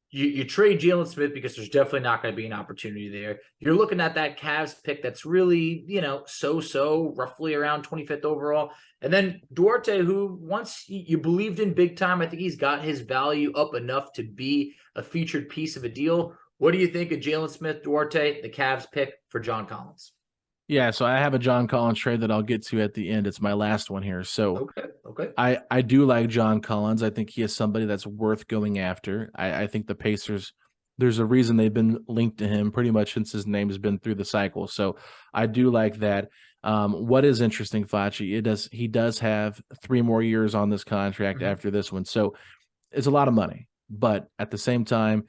D: you trade Jalen Smith because there's definitely not going to be an opportunity there. You're looking at that Cavs pick that's really, so roughly around 25th overall. And then Duarte, who once you believed in big time, I think he's got his value up enough to be a featured piece of a deal. What do you think of Jalen Smith, Duarte, the Cavs pick for John Collins?
C: Yeah, so I have a John Collins trade that I'll get to at the end. It's my last one here. So
D: okay.
C: I do like John Collins. I think he is somebody that's worth going after. I think the Pacers, there's a reason they've been linked to him pretty much since his name has been through the cycle. So I do like that. What is interesting, Facci, he does have 3 more years on this contract after this one. So it's a lot of money. But at the same time,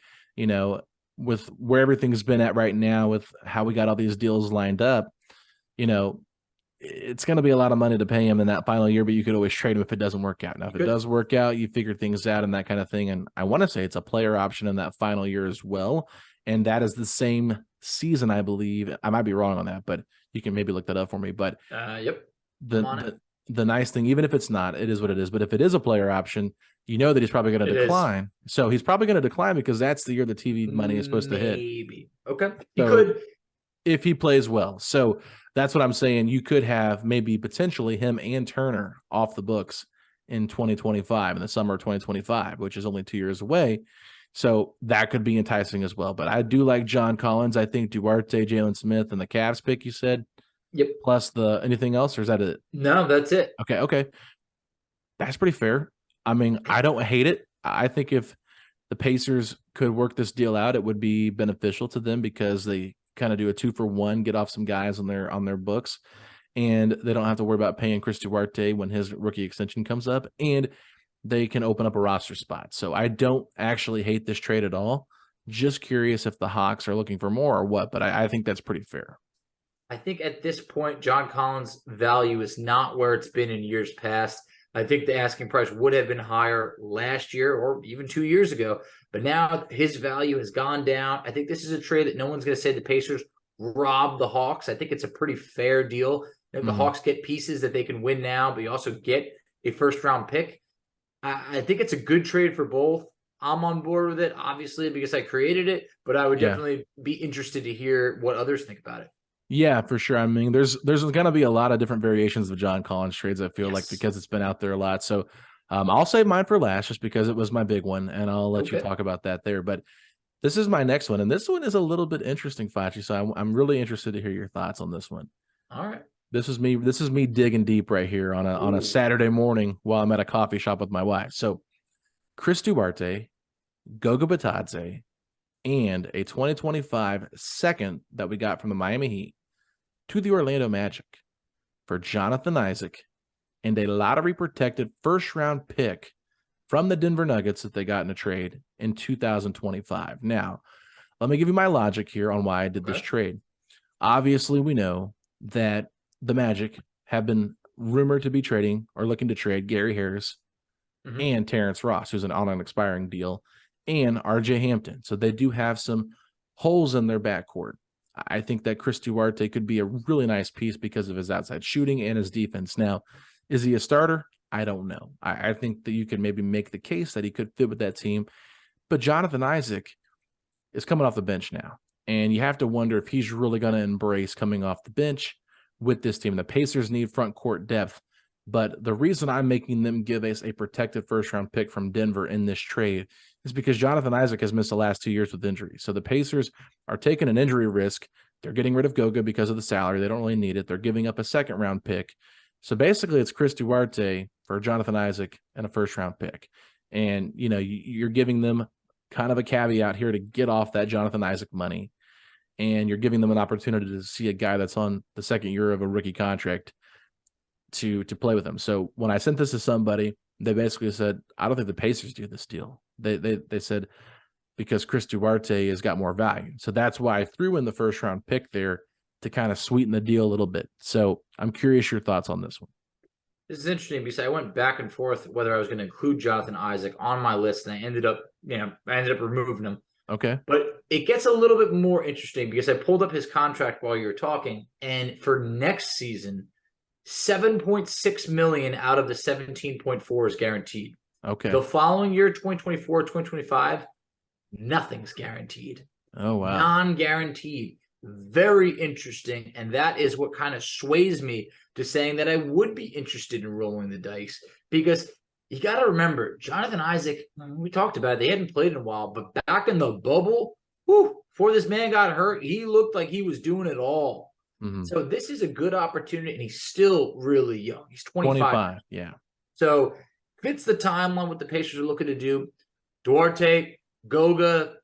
C: with where everything's been at right now, with how we got all these deals lined up, it's going to be a lot of money to pay him in that final year, but you could always trade him if it doesn't work out. Now, if it does work out, you figure things out and that kind of thing. And I want to say it's a player option in that final year as well. And that is the same season, I believe. I might be wrong on that, but you can maybe look that up for me. But the nice thing, even if it's not, it is what it is. But if it is a player option, that he's probably going to decline. So he's probably going to decline because that's the year the TV money is supposed to hit.
D: Maybe. Okay. He
C: So,
D: could.
C: if he plays well. So that's what I'm saying. You could have maybe potentially him and Turner off the books in 2025, in the summer of 2025, which is only 2 years away. So that could be enticing as well. But I do like John Collins. I think Duarte, Jalen Smith, and the Cavs pick, you said?
D: Yep.
C: Plus anything else, or is that it?
D: No, that's it.
C: Okay. That's pretty fair. I mean, I don't hate it. I think if the Pacers could work this deal out, it would be beneficial to them because they kind of do a 2-for-1, get off some guys on their books, and they don't have to worry about paying Chris Duarte when his rookie extension comes up, and they can open up a roster spot. So I don't actually hate this trade at all. Just curious if the Hawks are looking for more or what, but I think that's pretty fair.
D: I think at this point, John Collins' value is not where it's been in years past. I think the asking price would have been higher last year or even 2 years ago, but now his value has gone down. I think this is a trade that no one's going to say the Pacers robbed the Hawks. I think it's a pretty fair deal. The Hawks get pieces that they can win now, but you also get a first-round pick. I think it's a good trade for both. I'm on board with it, obviously, because I created it, but I would definitely be interested to hear what others think about it.
C: Yeah, for sure. I mean, there's going to be a lot of different variations of John Collins trades, I feel like, because it's been out there a lot. So I'll save mine for last just because it was my big one, and I'll let you talk about that there. But this is my next one, and this one is a little bit interesting, Facci, so I'm really interested to hear your thoughts on this one.
D: All right.
C: This is me digging deep right here on a Saturday morning while I'm at a coffee shop with my wife. So Chris Duarte, Goga Bitadze, and a 2025 second that we got from the Miami Heat to the Orlando Magic for Jonathan Isaac and a lottery-protected first-round pick from the Denver Nuggets that they got in a trade in 2025. Now, let me give you my logic here on why I did this trade. Obviously, we know that the Magic have been rumored to be trading or looking to trade Gary Harris and Terrence Ross, who's on an expiring deal, and RJ Hampton. So they do have some holes in their backcourt. I think that Chris Duarte could be a really nice piece because of his outside shooting and his defense. Now, is he a starter? I don't know. I think that you can maybe make the case that he could fit with that team. But Jonathan Isaac is coming off the bench now. And you have to wonder if he's really going to embrace coming off the bench with this team. The Pacers need front court depth. But the reason I'm making them give us a protected first-round pick from Denver in this trade is because Jonathan Isaac has missed the last 2 years with injury. So the Pacers are taking an injury risk. They're getting rid of Goga because of the salary. They don't really need it. They're giving up a second-round pick. So basically it's Chris Duarte for Jonathan Isaac and a first-round pick. And, you know, you're giving them kind of a caveat here to get off that Jonathan Isaac money. And you're giving them an opportunity to see a guy that's on the second year of a rookie contract to play with him. So when I sent this to somebody, they basically said, I don't think the Pacers do this deal. They said, because Chris Duarte has got more value. So that's why I threw in the first round pick there to kind of sweeten the deal a little bit. So I'm curious your thoughts on this one.
D: This is interesting because I went back and forth whether I was going to include Jonathan Isaac on my list, and I ended up removing him.
C: Okay.
D: But it gets a little bit more interesting because I pulled up his contract while you were talking, and for next season, $7.6 million out of the 17.4 is guaranteed.
C: Okay.
D: The following year, 2024, 2025, nothing's guaranteed.
C: Oh, wow.
D: Non-guaranteed. Very interesting. And that is what kind of sways me to saying that I would be interested in rolling the dice, because you got to remember, Jonathan Isaac, we talked about it, they hadn't played in a while, but back in the bubble, before this man got hurt, he looked like he was doing it all. Mm-hmm. So this is a good opportunity, and he's still really young. He's 25.
C: Yeah.
D: So fits the timeline what the Pacers are looking to do. Duarte, Goga,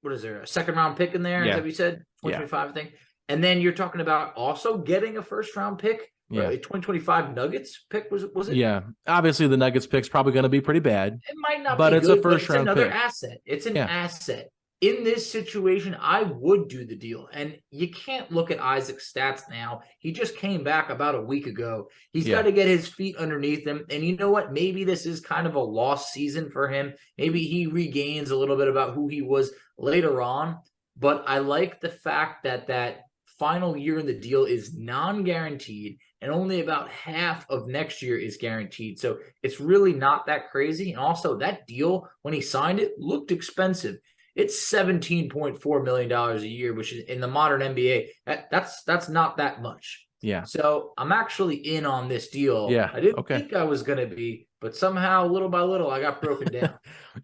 D: what is there, a second-round pick in there? Yeah. Have you said 2025, I think? And then you're talking about also getting a first-round pick. Yeah, a 2025 Nuggets pick was it?
C: Yeah, obviously the Nuggets pick's probably going to be pretty bad.
D: It might not,
C: but
D: be
C: it's
D: good,
C: a first round
D: pick. It's another
C: pick.
D: Asset. It's an asset. In this situation, I would do the deal. And you can't look at Isaac's stats now. He just came back about a week ago. He's got to get his feet underneath him. And you know what? Maybe this is kind of a lost season for him. Maybe he regains a little bit about who he was later on. But I like the fact that that final year in the deal is non-guaranteed, and only about half of next year is guaranteed. So it's really not that crazy. And also that deal, when he signed it, looked expensive. It's $17.4 million a year, which is in the modern NBA. That's not that much.
C: Yeah.
D: So I'm actually in on this deal.
C: Yeah.
D: I didn't think I was going to be, but somehow little by little I got broken down.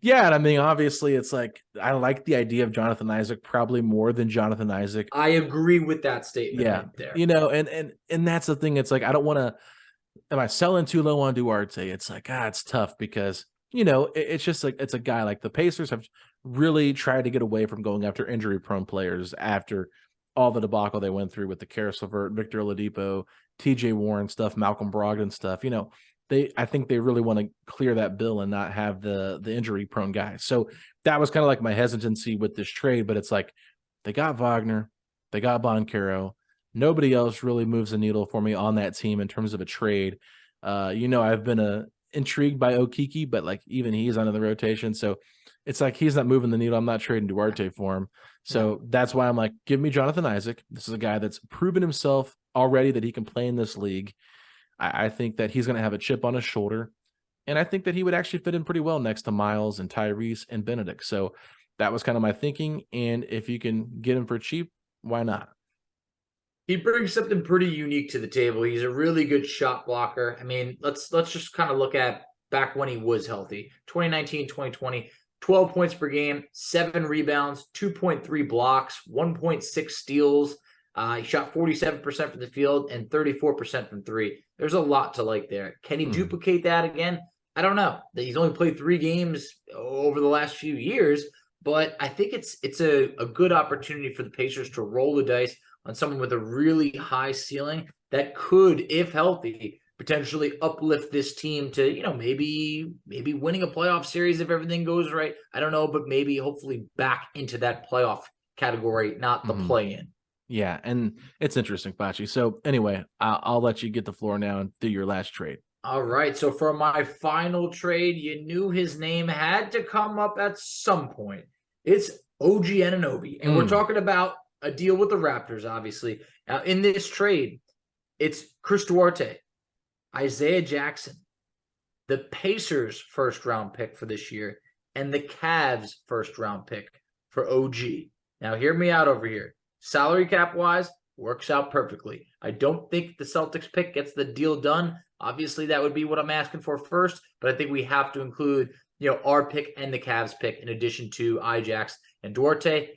C: Yeah. And I mean, obviously it's like, I like the idea of Jonathan Isaac probably more than Jonathan Isaac.
D: I agree with that statement.
C: Yeah.
D: Right there.
C: You know, and that's the thing. It's like, I don't want to, am I selling too low on Duarte? It's like, it's tough because, you know, it's just like, it's a guy like the Pacers have really tried to get away from going after injury prone players after all the debacle they went through with the Karis LeVert, Victor Oladipo, TJ Warren stuff, Malcolm Brogdon stuff. You know, I think they really want to clear that bill and not have the injury prone guys. So that was kind of like my hesitancy with this trade, but it's like they got Wagner, they got Boncaro. Nobody else really moves the needle for me on that team in terms of a trade. You know, I've been intrigued by Okiki, but like even he's under the rotation. So it's like he's not moving the needle. I'm not trading Duarte for him. So that's why I'm like, give me Jonathan Isaac. This is a guy that's proven himself already that he can play in this league. I think that he's going to have a chip on his shoulder. And I think that he would actually fit in pretty well next to Miles and Tyrese and Benedict. So that was kind of my thinking. And if you can get him for cheap, why not?
D: He brings something pretty unique to the table. He's a really good shot blocker. I mean, let's just kind of look at back when he was healthy. 2019, 2020. 12 points per game, 7 rebounds, 2.3 blocks, 1.6 steals. He shot 47% from the field and 34% from three. There's a lot to like there. Can he duplicate that again? I don't know. He's only played 3 games over the last few years, but I think it's a good opportunity for the Pacers to roll the dice on someone with a really high ceiling that could, if healthy, potentially uplift this team to, you know, maybe winning a playoff series if everything goes right. I don't know, but maybe hopefully back into that playoff category, not the play-in.
C: Yeah, and it's interesting, Facci. So anyway, I'll let you get the floor now and do your last trade.
D: All right. So for my final trade, you knew his name had to come up at some point. It's OG Anunoby. And we're talking about a deal with the Raptors, obviously. Now, in this trade, it's Chris Duarte, Isaiah Jackson, the Pacers' first-round pick for this year, and the Cavs' first-round pick for OG. Now, hear me out over here. Salary cap-wise, works out perfectly. I don't think the Celtics pick gets the deal done. Obviously, that would be what I'm asking for first, but I think we have to include, our pick and the Cavs pick in addition to Ijax and Duarte.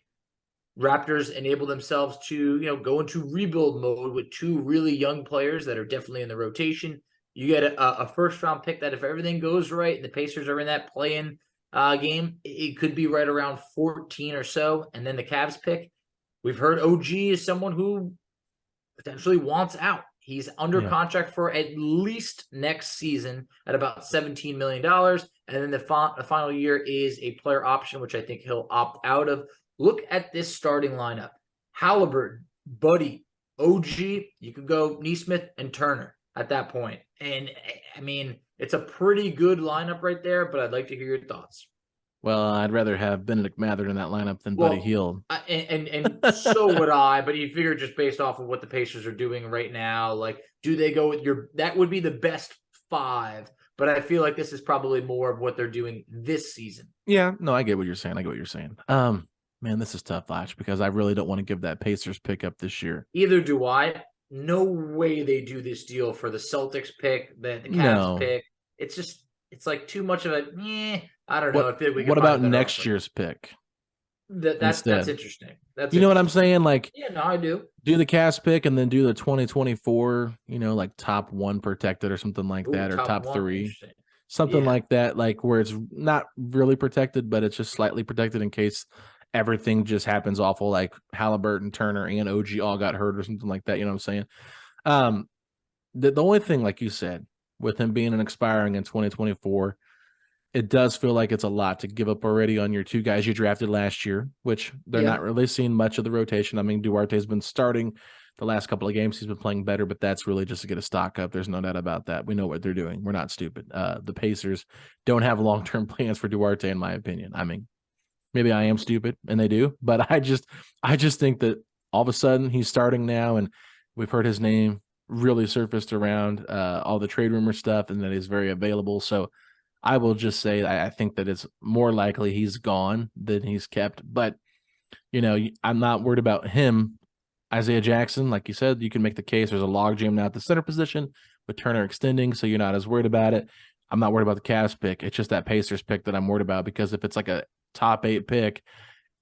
D: Raptors enable themselves to, go into rebuild mode with two really young players that are definitely in the rotation. You get a first-round pick that if everything goes right and the Pacers are in that play-in game, it could be right around 14 or so. And then the Cavs pick, we've heard OG is someone who potentially wants out. He's under contract for at least next season at about $17 million. And then the final year is a player option, which I think he'll opt out of. Look at this starting lineup. Halliburton, Buddy, OG, you could go Nesmith and Turner at that point. And, I mean, it's a pretty good lineup right there, but I'd like to hear your thoughts.
C: Well, I'd rather have Benedict Mather in that lineup than Buddy Hield.
D: And so would I, but you figure just based off of what the Pacers are doing right now, like, do they go with that would be the best five, but I feel like this is probably more of what they're doing this season.
C: Yeah, no, I get what you're saying. Man, this is tough, Lash, because I really don't want to give that Pacers pick up this year.
D: Either do I. No way they do this deal for the Celtics pick, the Cavs pick. It's like too much of a, I don't know.
C: What about next year's pick?
D: That's interesting.
C: You know what I'm saying? Like,
D: yeah, no, I do.
C: Do the Cavs pick and then do the 2024, like top 1 protected or something like that, or top 3. Something like that, like where it's not really protected, but it's just slightly protected in case everything just happens awful, like Halliburton, Turner, and OG all got hurt or something like that. You know what I'm saying? The only thing, like you said, with him being an expiring in 2024, it does feel like it's a lot to give up already on your 2 guys you drafted last year, which they're not really seeing much of the rotation. I mean, Duarte's been starting the last couple of games. He's been playing better, but that's really just to get a stock up. There's no doubt about that. We know what they're doing. We're not stupid. The Pacers don't have long-term plans for Duarte, in my opinion. I mean, maybe I am stupid and they do, but I just think that all of a sudden he's starting now, and we've heard his name really surfaced around all the trade rumor stuff, and that he's very available. So I will just say I think that it's more likely he's gone than he's kept. But, I'm not worried about him. Isaiah Jackson, like you said, you can make the case. There's a logjam now at the center position with Turner extending, so you're not as worried about it. I'm not worried about the Cavs pick. It's just that Pacers pick that I'm worried about, because if it's like a top 8 pick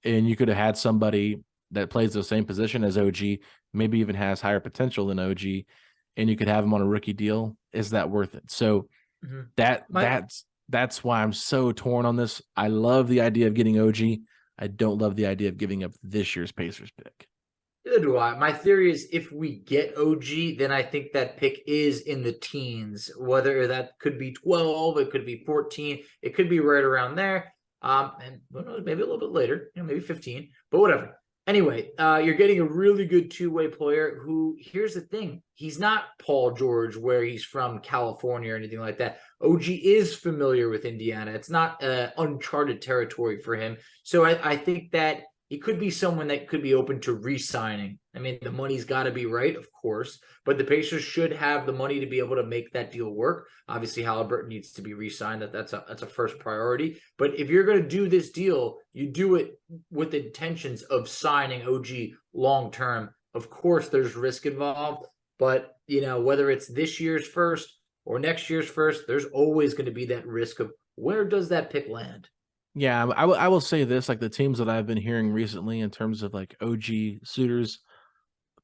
C: and you could have had somebody that plays the same position as OG, maybe even has higher potential than OG, and you could have him on a rookie deal, is that worth it? So that's why I'm so torn on this. I love the idea of getting OG. I don't love the idea of giving up this year's Pacers pick.
D: Neither do I. My theory is if we get OG, then I think that pick is in the teens, whether that could be 12, it could be 14, it could be right around there. And who knows, maybe a little bit later, maybe 15, but whatever. Anyway, you're getting a really good two-way player who, here's the thing, he's not Paul George where he's from California or anything like that. OG is familiar with Indiana. It's not uncharted territory for him. So I think that he could be someone that could be open to re-signing. I mean, the money's got to be right, of course, but the Pacers should have the money to be able to make that deal work. Obviously, Halliburton needs to be re-signed. That's a first priority. But if you're going to do this deal, you do it with intentions of signing OG long-term. Of course, there's risk involved, but whether it's this year's first or next year's first, there's always going to be that risk of where does that pick land?
C: Yeah, I will say this, like the teams that I've been hearing recently in terms of like OG suitors,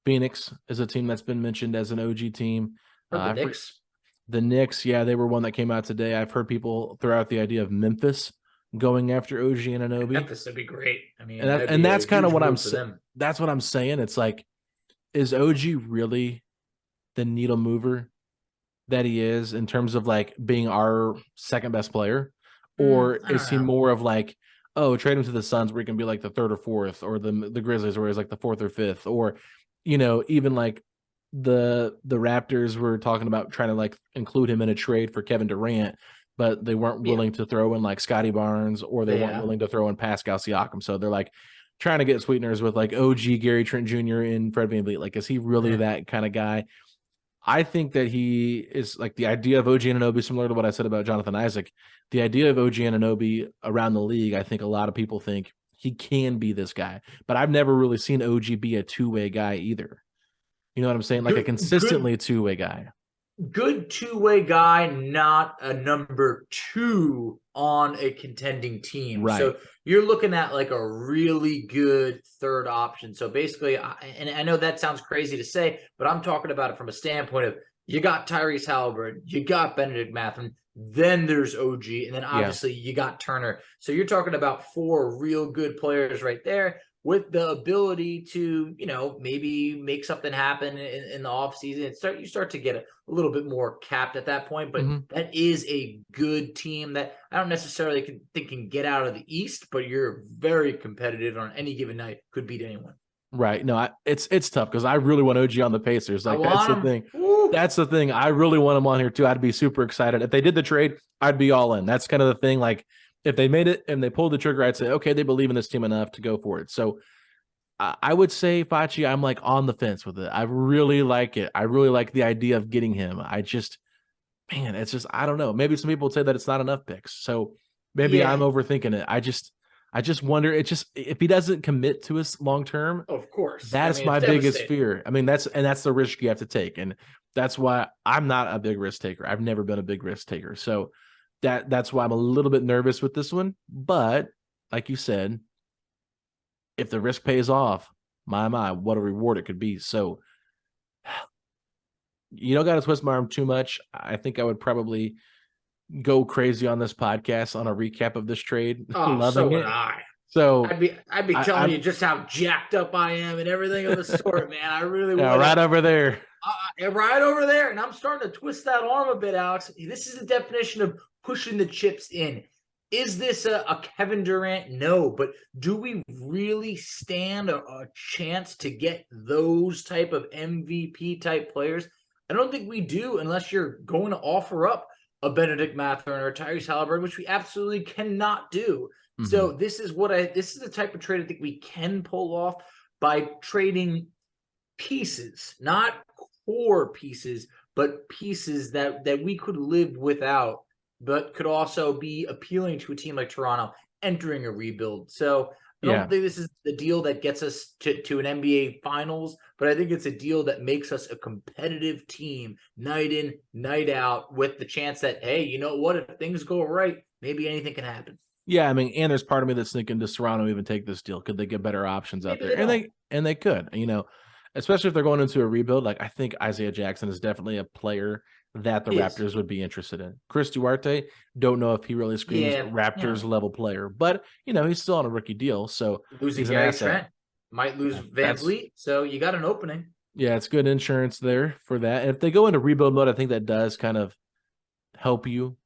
C: Phoenix is a team that's been mentioned as an OG team.
D: The Knicks.
C: The Knicks, yeah, they were one that came out today. I've heard people throw out the idea of Memphis going after OG and Anunoby.
D: Memphis would be great. I mean,
C: and that's kind of what I'm saying. That's what I'm saying. It's like, is OG really the needle mover that he is in terms of like being our second best player? Or is he more of like oh, trade him to the Suns where he can be like the third or fourth, or the Grizzlies where he's like the fourth or fifth, or even like the Raptors were talking about trying to like include him in a trade for Kevin Durant, but they weren't willing to throw in like Scotty Barnes, or they weren't willing to throw in Pascal Siakam. So they're like trying to get sweeteners with like OG Gary Trent Jr. and Fred VanVleet. Like, is he really that kind of guy? I think that he is like the idea of OG Anunoby, similar to what I said about Jonathan Isaac. The idea of OG Anunoby around the league, I think a lot of people think he can be this guy, but I've never really seen OG be a two-way guy either. You know what I'm saying? Like a consistently two-way guy.
D: Good two-way guy, not a number 2 on a contending team.
C: Right.
D: So you're looking at like a really good third option. So basically, and I know that sounds crazy to say, but I'm talking about it from a standpoint of you got Tyrese Halliburton, you got Benedict Mathurin, then there's OG, and then obviously you got Turner. So you're talking about 4 real good players right there, with the ability to, maybe make something happen in the offseason. You start to get a little bit more capped at that point, but that is a good team that I don't necessarily think can get out of the East, but you're very competitive on any given night, could beat anyone.
C: Right. No, it's tough because I really want OG on the Pacers. Like, that's the thing.
D: Woo.
C: That's the thing. I really want him on here too. I'd be super excited. If they did the trade, I'd be all in. That's kind of the thing. Like, if they made it and they pulled the trigger, I'd say, okay, they believe in this team enough to go for it. So I would say, Facci, I'm like on the fence with it. I really like it. I really like the idea of getting him. It's just, I don't know. Maybe some people would say that it's not enough picks. So maybe I'm overthinking it. I just wonder, if he doesn't commit to us long term,
D: of course,
C: that's my biggest fear. I mean, that's the risk you have to take. And that's why I'm not a big risk taker. I've never been a big risk taker. So that's why I'm a little bit nervous with this one. But like you said, if the risk pays off, my, what a reward it could be. So you don't got to twist my arm too much. I think I would probably go crazy on this podcast on a recap of this trade.
D: Oh, so would I.
C: So
D: I'd be telling you just how jacked up I am and everything of the sort, man. I really would.
C: Right over there.
D: Right over there. And I'm starting to twist that arm a bit, Alex. This is the definition of pushing the chips in. Is this a Kevin Durant? No, but do we really stand a chance to get those type of MVP type players? I don't think we do, unless you're going to offer up a Benedict Mathurin or Tyrese Halliburton, which we absolutely cannot do. Mm-hmm. So this is the type of trade I think we can pull off by trading pieces, not core pieces, but pieces that we could live without, but could also be appealing to a team like Toronto entering a rebuild. So I don't think this is the deal that gets us to an NBA Finals, but I think it's a deal that makes us a competitive team night in, night out, with the chance that, hey, you know what? If things go right, maybe anything can happen.
C: Yeah, I mean, and there's part of me that's thinking, does Toronto even take this deal? Could they get better options out there? And they could, especially if they're going into a rebuild. Like, I think Isaiah Jackson is definitely a player that the Raptors would be interested in. Chris Duarte, don't know if he really screams Raptors level player, but he's still on a rookie deal, so
D: losing Gary Trent, might lose VanVleet, so you got an opening. Yeah,
C: it's good insurance there for that. And if they go into rebuild mode, I think that does kind of help you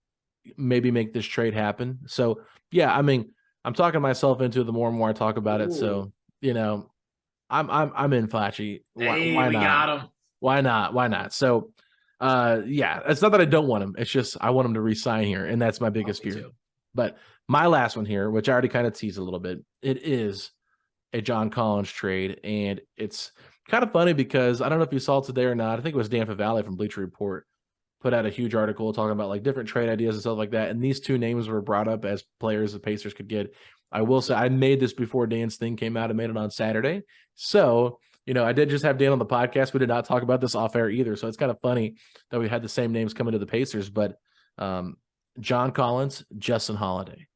C: maybe make this trade happen. So yeah, I mean, I'm talking myself into it the more and more I talk about it. So I'm in, Facci. Why not?
D: Got him.
C: Why not? So. It's not that I don't want him. It's just I want him to re-sign here, and that's my biggest fear.
D: Too.
C: But my last one here, which I already kind of teased a little bit, it is a John Collins trade, and it's kind of funny because I don't know if you saw it today or not. I think it was Dan Favale from Bleacher Report put out a huge article talking about like different trade ideas and stuff like that, and these two names were brought up as players the Pacers could get. I will say I made this before Dan's thing came out. I made it on Saturday, so. I did just have Dan on the podcast. We did not talk about this off air either. So it's kind of funny that we had the same names coming to the Pacers, but John Collins, Justin Holiday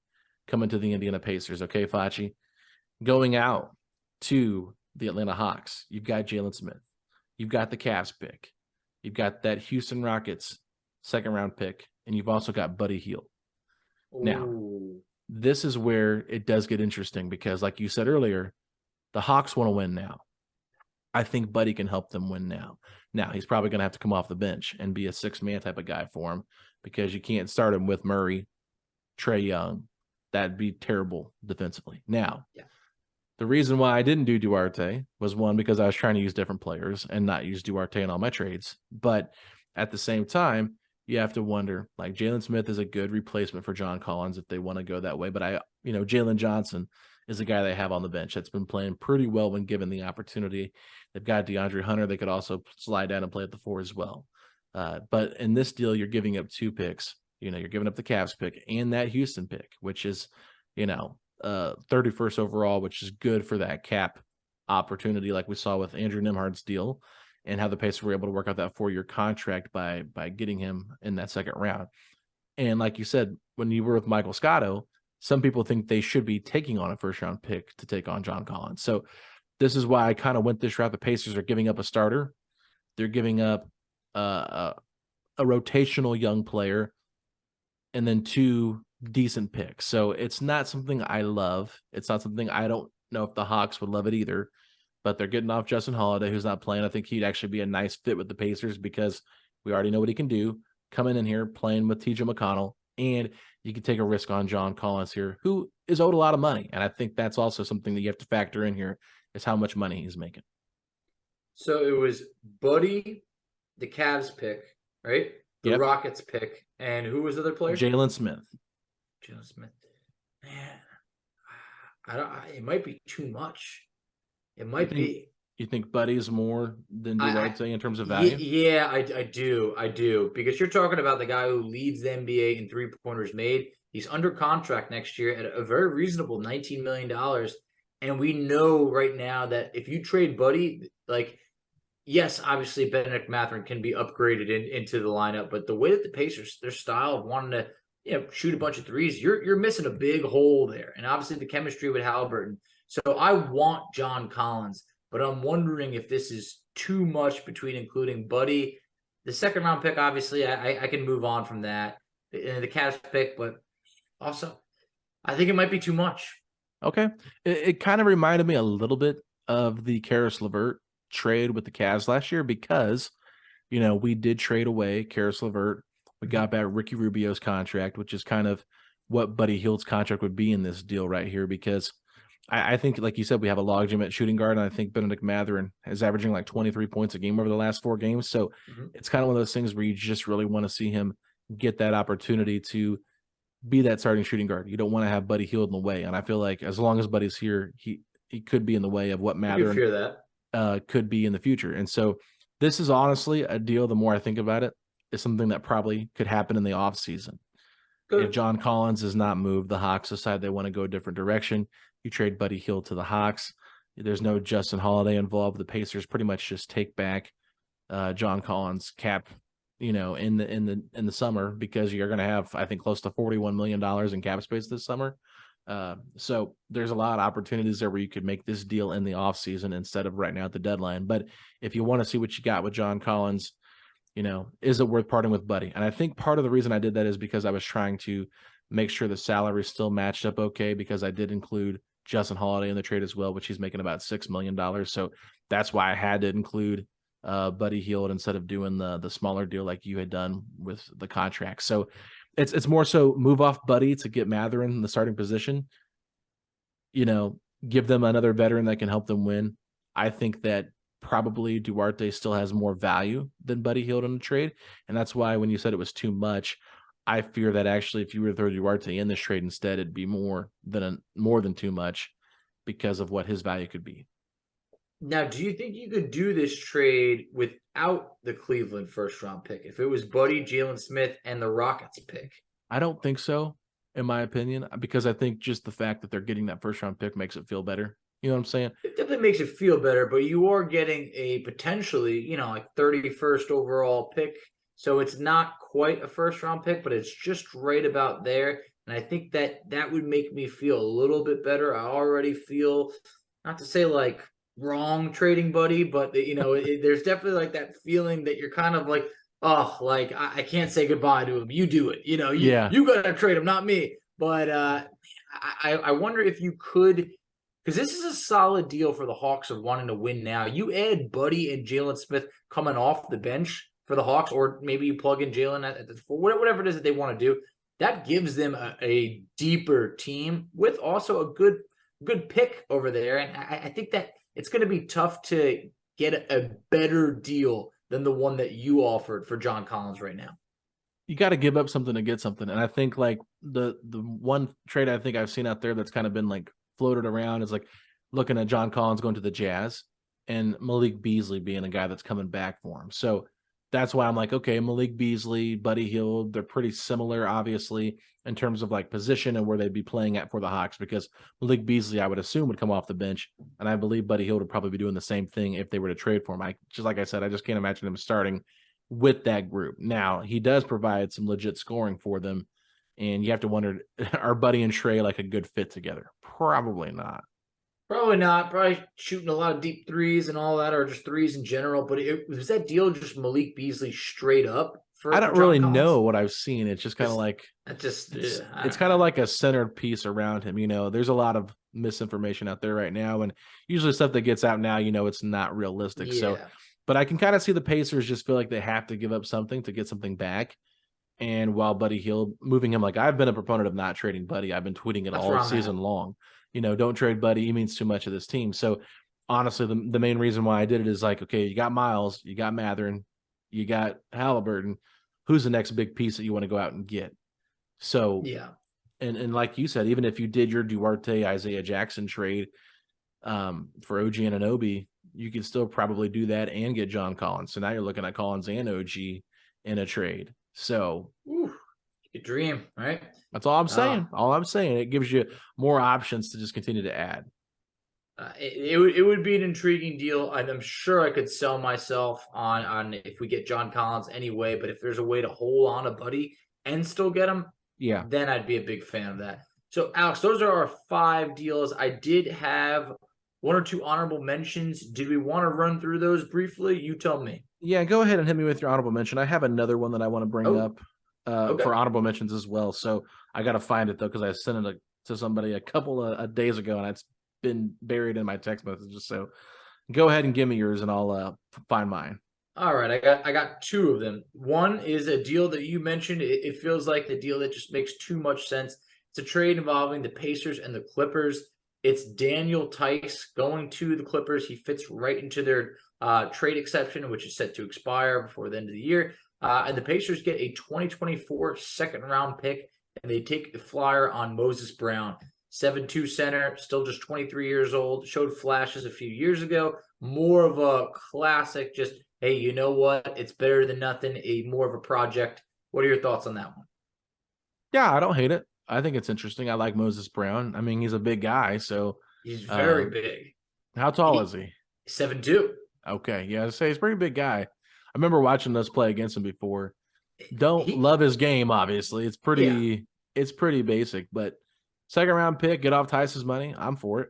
C: coming to the Indiana Pacers. Okay, Facci. Going out to the Atlanta Hawks, you've got Jalen Smith. You've got the Cavs pick. You've got that Houston Rockets second round pick. And you've also got Buddy Hield. Now, this is where it does get interesting because like you said earlier, the Hawks want to win now. I think Buddy can help them win now. Now, he's probably going to have to come off the bench and be a six-man type of guy for him because you can't start him with Murray, Trae Young, that'd be terrible defensively. Now,
D: Yeah.
C: the reason why I didn't do Duarte was, one, because I was trying to use different players and not use Duarte in all my trades. But at the same time, you have to wonder, like, Jalen Smith is a good replacement for John Collins if they want to go that way. But Jalen Johnson is a guy they have on the bench that's been playing pretty well when given the opportunity. They've got DeAndre Hunter. They could also slide down and play at the 4 as well. But in this deal, you're giving up 2 picks. You're giving up the Cavs pick and that Houston pick, which is, 31st overall, which is good for that cap opportunity, like we saw with Andrew Nimhard's deal, and how the Pacers were able to work out that 4-year contract by getting him in that second round. And like you said, when you were with Michael Scotto, some people think they should be taking on a first-round pick to take on John Collins. So this is why I kind of went this route. The Pacers are giving up a starter. They're giving up a rotational young player and then 2 decent picks. So it's not something I love. It's not something, I don't know if the Hawks would love it either, but they're getting off Justin Holiday, who's not playing. I think he'd actually be a nice fit with the Pacers because we already know what he can do. Coming in here, playing with TJ McConnell, and you can take a risk on John Collins here, who is owed a lot of money. And I think that's also something that you have to factor in here, is how much money he's making.
D: So it was Buddy, the Cavs pick, right? The Rockets pick, and who was the other player?
C: Jalen Smith.
D: Jalen Smith. Man, it might be too much. It might be.
C: You think Buddy's more than Duarte in terms of value?
D: Yeah, I do. Because you're talking about the guy who leads the NBA in 3-pointers made. He's under contract next year at a very reasonable $19 million. And we know right now that if you trade Buddy, like, yes, obviously Benedict Mathurin can be upgraded into the lineup, but the way that the Pacers, their style of wanting to shoot a bunch of threes, you're missing a big hole there. And obviously the chemistry with Halliburton. So I want John Collins, but I'm wondering if this is too much between including Buddy. The second round pick, obviously, I can move on from that. The Cavs pick, but also I think it might be too much.
C: Okay. It kind of reminded me a little bit of the Karis LeVert trade with the Cavs last year because, we did trade away Karis LeVert. We got back Ricky Rubio's contract, which is kind of what Buddy Hield's contract would be in this deal right here, because I think, like you said, we have a logjam at shooting guard, and I think Benedict Mathurin is averaging like 23 points a game over the last 4 games. So it's kind of one of those things where you just really want to see him get that opportunity to be that starting shooting guard. You don't want to have Buddy Hield in the way. And I feel like as long as Buddy's here, he could be in the way of what Mathurin could be in the future. And so this is honestly a deal, the more I think about it, is something that probably could happen in the offseason. If John Collins is not moved, the Hawks decide they want to go a different direction. You trade Buddy Hield to the Hawks. There's no Justin Holiday involved. The Pacers pretty much just take back John Collins' cap, in the summer, because you're going to have, I think, close to $41 million in cap space this summer. So there's a lot of opportunities there where you could make this deal in the offseason instead of right now at the deadline. But if you want to see what you got with John Collins, is it worth parting with Buddy? And I think part of the reason I did that is because I was trying to make sure the salary still matched up okay, because I did include Justin Holiday in the trade as well, which he's making about $6 million. So that's why I had to include Buddy Hield instead of doing the smaller deal like you had done with the contract. So it's more so move off Buddy to get Mathurin in the starting position, give them another veteran that can help them win. I think that probably Duarte still has more value than Buddy Hield in the trade. And that's why when you said it was too much, I fear that actually if you were to throw Duarte in this trade instead, it'd be more than too much because of what his value could be.
D: Now, do you think you could do this trade without the Cleveland first-round pick if it was Buddy, Jalen Smith, and the Rockets pick?
C: I don't think so, in my opinion, because I think just the fact that they're getting that first-round pick makes it feel better. You know what I'm saying?
D: It definitely makes it feel better, but you are getting a potentially, like 31st overall pick. So it's not quite a first-round pick, but it's just right about there. And I think that would make me feel a little bit better. I already feel, not to say like wrong trading Buddy, but there's definitely like that feeling that you're kind of like, oh, like I can't say goodbye to him. You do it. You got to trade him, not me. But I wonder if you could, because this is a solid deal for the Hawks of wanting to win now. You add Buddy and Jalen Smith coming off the bench for the Hawks, or maybe you plug in Jalen at the 4, whatever it is that they want to do. that gives them a deeper team with also a good pick over there. And I think that it's going to be tough to get a better deal than the one that you offered for John Collins right now.
C: You got to give up something to get something. And I think like the one trade I think I've seen out there that's kind of been like floated around is like looking at John Collins going to the Jazz and Malik Beasley being a guy that's coming back for him. So that's why I'm like, okay, Malik Beasley, Buddy Hield, they're pretty similar, obviously, in terms of like position and where they'd be playing at for the Hawks, because Malik Beasley, I would assume, would come off the bench. And I believe Buddy Hield would probably be doing the same thing if they were to trade for him. Just like I said, I just can't imagine him starting with that group. Now, he does provide some legit scoring for them. And you have to wonder, are Buddy and Trey like a good fit together? Probably not.
D: Probably not. Probably shooting a lot of deep threes and all that, or just threes in general. But was that deal just Malik Beasley straight up?
C: I don't really know what I've seen. It's just kind of like it's kind of like a centered piece around him. You know, there's a lot of misinformation out there right now, and usually stuff that gets out now, you know, it's not realistic.
D: Yeah.
C: So, but I can kind of see the Pacers just feel like they have to give up something to get something back. And while Buddy Hield, moving him, like I've been a proponent of not trading Buddy. I've been tweeting it all season long. You know, don't trade Buddy. He means too much of this team. So honestly, the main reason why I did it is like, okay, you got Miles, you got Matherin, you got Halliburton. Who's the next big piece that you want to go out and get? So
D: yeah.
C: And like you said, even if you did your Duarte, Isaiah Jackson trade for OG and Anunoby, you could still probably do that and get John Collins. So now you're looking at Collins and OG in a trade. So
D: you dream, right?
C: That's all I'm saying. All I'm saying, it gives you more options to just continue to add.
D: It would be an intriguing deal. I'm sure I could sell myself on if we get John Collins anyway. But if there's a way to hold on a Buddy and still get him,
C: yeah,
D: then I'd be a big fan of that. So, Alex, those are our 5 deals. I did have 1 or 2 honorable mentions. Did we want to run through those briefly? You tell me.
C: Yeah, go ahead and hit me with your honorable mention. I have another one that I want to bring up for honorable mentions as well. So I got to find it, though, because I sent it to somebody a couple of days ago, and it's been buried in my text messages. So go ahead and give me yours, and I'll find mine.
D: All right, I got 2 of them. One is a deal that you mentioned. It feels like the deal that just makes too much sense. It's a trade involving the Pacers and the Clippers. It's Daniel Theis going to the Clippers. He fits right into their trade exception, which is set to expire before the end of the year. And the Pacers get a 2024 second-round pick, and they take the flyer on Moses Brown. 7'2" center, still just 23 years old, showed flashes a few years ago. More of a classic, just, hey, you know what? It's better than nothing, more of a project. What are your thoughts on that one?
C: Yeah, I don't hate it. I think it's interesting. I like Moses Brown. I mean, he's a big guy, so
D: he's very big.
C: How tall is he?
D: 7'2".
C: Okay, yeah, I'd say he's a pretty big guy. I remember watching us play against him before. Don't love his game, obviously. It's pretty basic, but second round pick, get off Theis's money. I'm for it.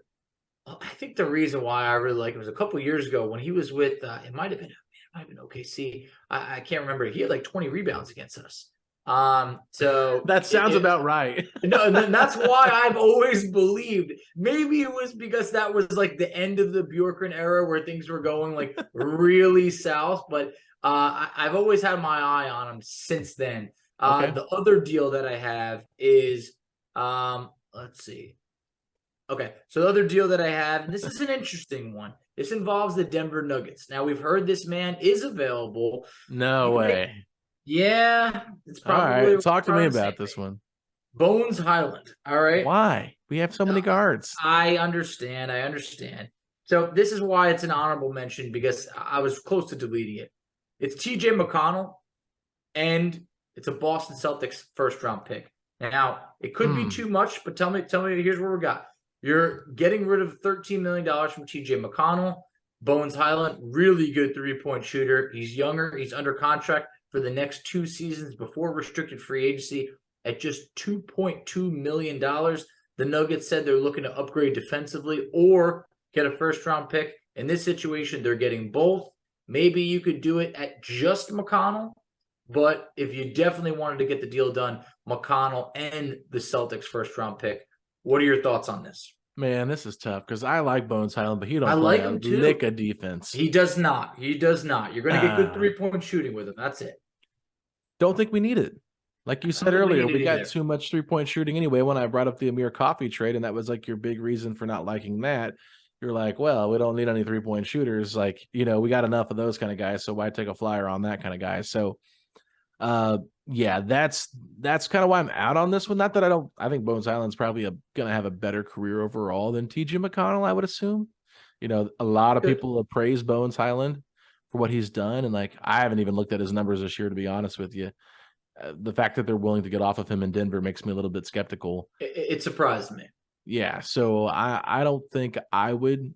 D: I think the reason why I really like it was a couple of years ago when he was with it might have been OKC. I can't remember. He had like 20 rebounds against us. So
C: that sounds about right.
D: No, and that's why I've always believed. Maybe it was because that was like the end of the Bjorkgren era where things were going like really south. But I've always had my eye on him since then.
C: Okay.
D: The other deal that I have is let's see. Okay, so the other deal that I have, and this is an interesting one. This involves the Denver Nuggets. Now, we've heard this man is available.
C: No way.
D: Yeah, it's probably.
C: All right, talk to me about this one.
D: Bones Highland. All right.
C: Why? We have so many guards.
D: I understand. So this is why it's an honorable mention, because I was close to deleting it. It's TJ McConnell, and it's a Boston Celtics first-round pick. Now, it could be too much, but tell me, here's what we got. You're getting rid of $13 million from TJ McConnell. Bones Highland, really good three-point shooter. He's younger. He's under contract for the next 2 seasons before restricted free agency at just $2.2 million. The Nuggets said they're looking to upgrade defensively or get a first-round pick. In this situation, they're getting both. Maybe you could do it at just McConnell, but if you definitely wanted to get the deal done, McConnell and the Celtics first-round pick. What are your thoughts on this?
C: Man, this is tough because I like Bones Highland, but he don't
D: play
C: like
D: him too.
C: Lick a defense.
D: He does not. You're going to get good three-point shooting with him. That's it.
C: Don't think we need it. Like you
D: I
C: said
D: don't think we
C: earlier,
D: need
C: we
D: it
C: got
D: either.
C: too much 3-point shooting anyway. When I brought up the Amir Coffey trade, and that was like your big reason for not liking that, you're like, well, we don't need any 3-point shooters. Like, we got enough of those kind of guys. So why take a flyer on that kind of guy? So, yeah, that's kind of why I'm out on this one. Not that I think Bones Island's probably going to have a better career overall than TJ McConnell, I would assume. A lot of
D: Good.
C: people have praised Bones Highland for what he's done. And like, I haven't even looked at his numbers this year, to be honest with you. The fact that they're willing to get off of him in Denver makes me a little bit skeptical.
D: It surprised me.
C: Yeah. So I don't think I would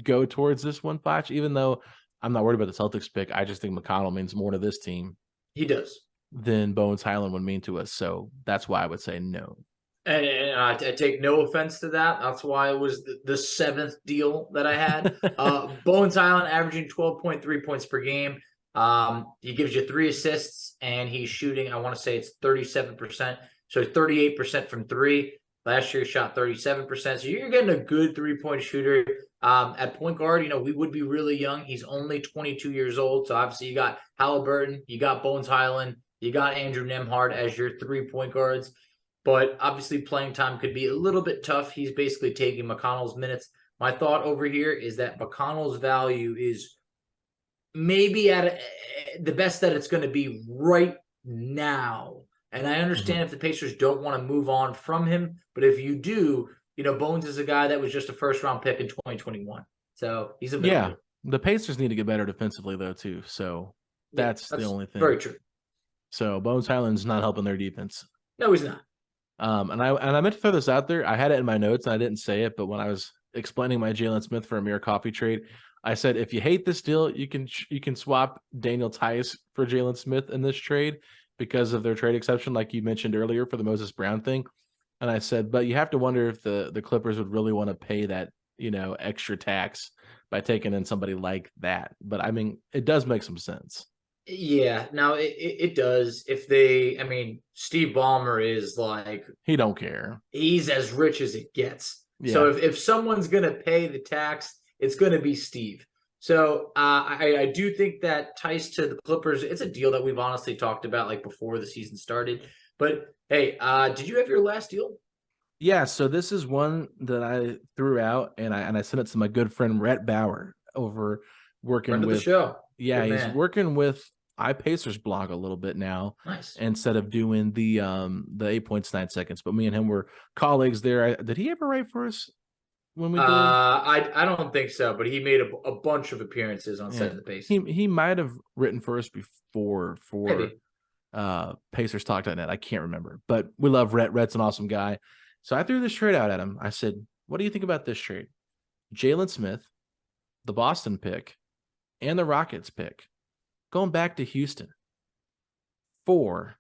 C: go towards this one, Facci, even though I'm not worried about the Celtics pick. I just think McConnell means more to this team
D: He does.
C: than Bones Highland would mean to us. So that's why I would say no.
D: And I take no offense to that. That's why it was the seventh deal that I had. Bones Island averaging 12.3 points per game. He gives you 3 assists, and he's shooting, I want to say it's 37%. So 38% from 3. Last year he shot 37%. So you're getting a good 3-point shooter. At point guard, we would be really young. He's only 22 years old. So obviously you got Halliburton, you got Bones Highland, you got Andrew Nembhard as your 3-point guards. But obviously playing time could be a little bit tough. He's basically taking McConnell's minutes. My thought over here is that McConnell's value is maybe at the best that it's going to be right now. And I understand if the Pacers don't want to move on from him, but if you do, Bones is a guy that was just a first-round pick in 2021. So he's a
C: Yeah, the Pacers need to get better defensively, though, too. So that's the only thing.
D: Very true.
C: So Bones Highland's not helping their defense.
D: No, he's not.
C: And I meant to throw this out there. I had it in my notes and I didn't say it, but when I was explaining my Jalen Smith for Amir Coffey trade, I said if you hate this deal, you can swap Daniel Theis for Jalen Smith in this trade because of their trade exception, like you mentioned earlier for the Moses Brown thing. And I said, but you have to wonder if the Clippers would really want to pay that extra tax by taking in somebody like that. But I mean, it does make some sense.
D: Yeah, now it does. Steve Ballmer is like,
C: he don't care.
D: He's as rich as it gets.
C: Yeah.
D: So if someone's gonna pay the tax, it's gonna be Steve. So I do think that Theis to the Clippers, it's a deal that we've honestly talked about like before the season started. But hey, did you have your last deal?
C: Yeah, so this is one that I threw out and I sent it to my good friend Rhett Bauer over working
D: Friend
C: with
D: of the show.
C: Yeah,
D: Good
C: he's
D: man.
C: working with iPacers blog a little bit now.
D: Nice.
C: Instead of doing the 8.9 seconds. But me and him were colleagues there. Did he ever write for us when we did?
D: I don't think so, but he made a bunch of appearances on Set of the Pace.
C: He might have written for us before for
D: Maybe.
C: Pacers Talk.net. I can't remember. But we love Rhett. Rhett's an awesome guy. So I threw this trade out at him. I said, what do you think about this trade? Jalen Smith, the Boston pick, and the Rockets pick, going back to Houston for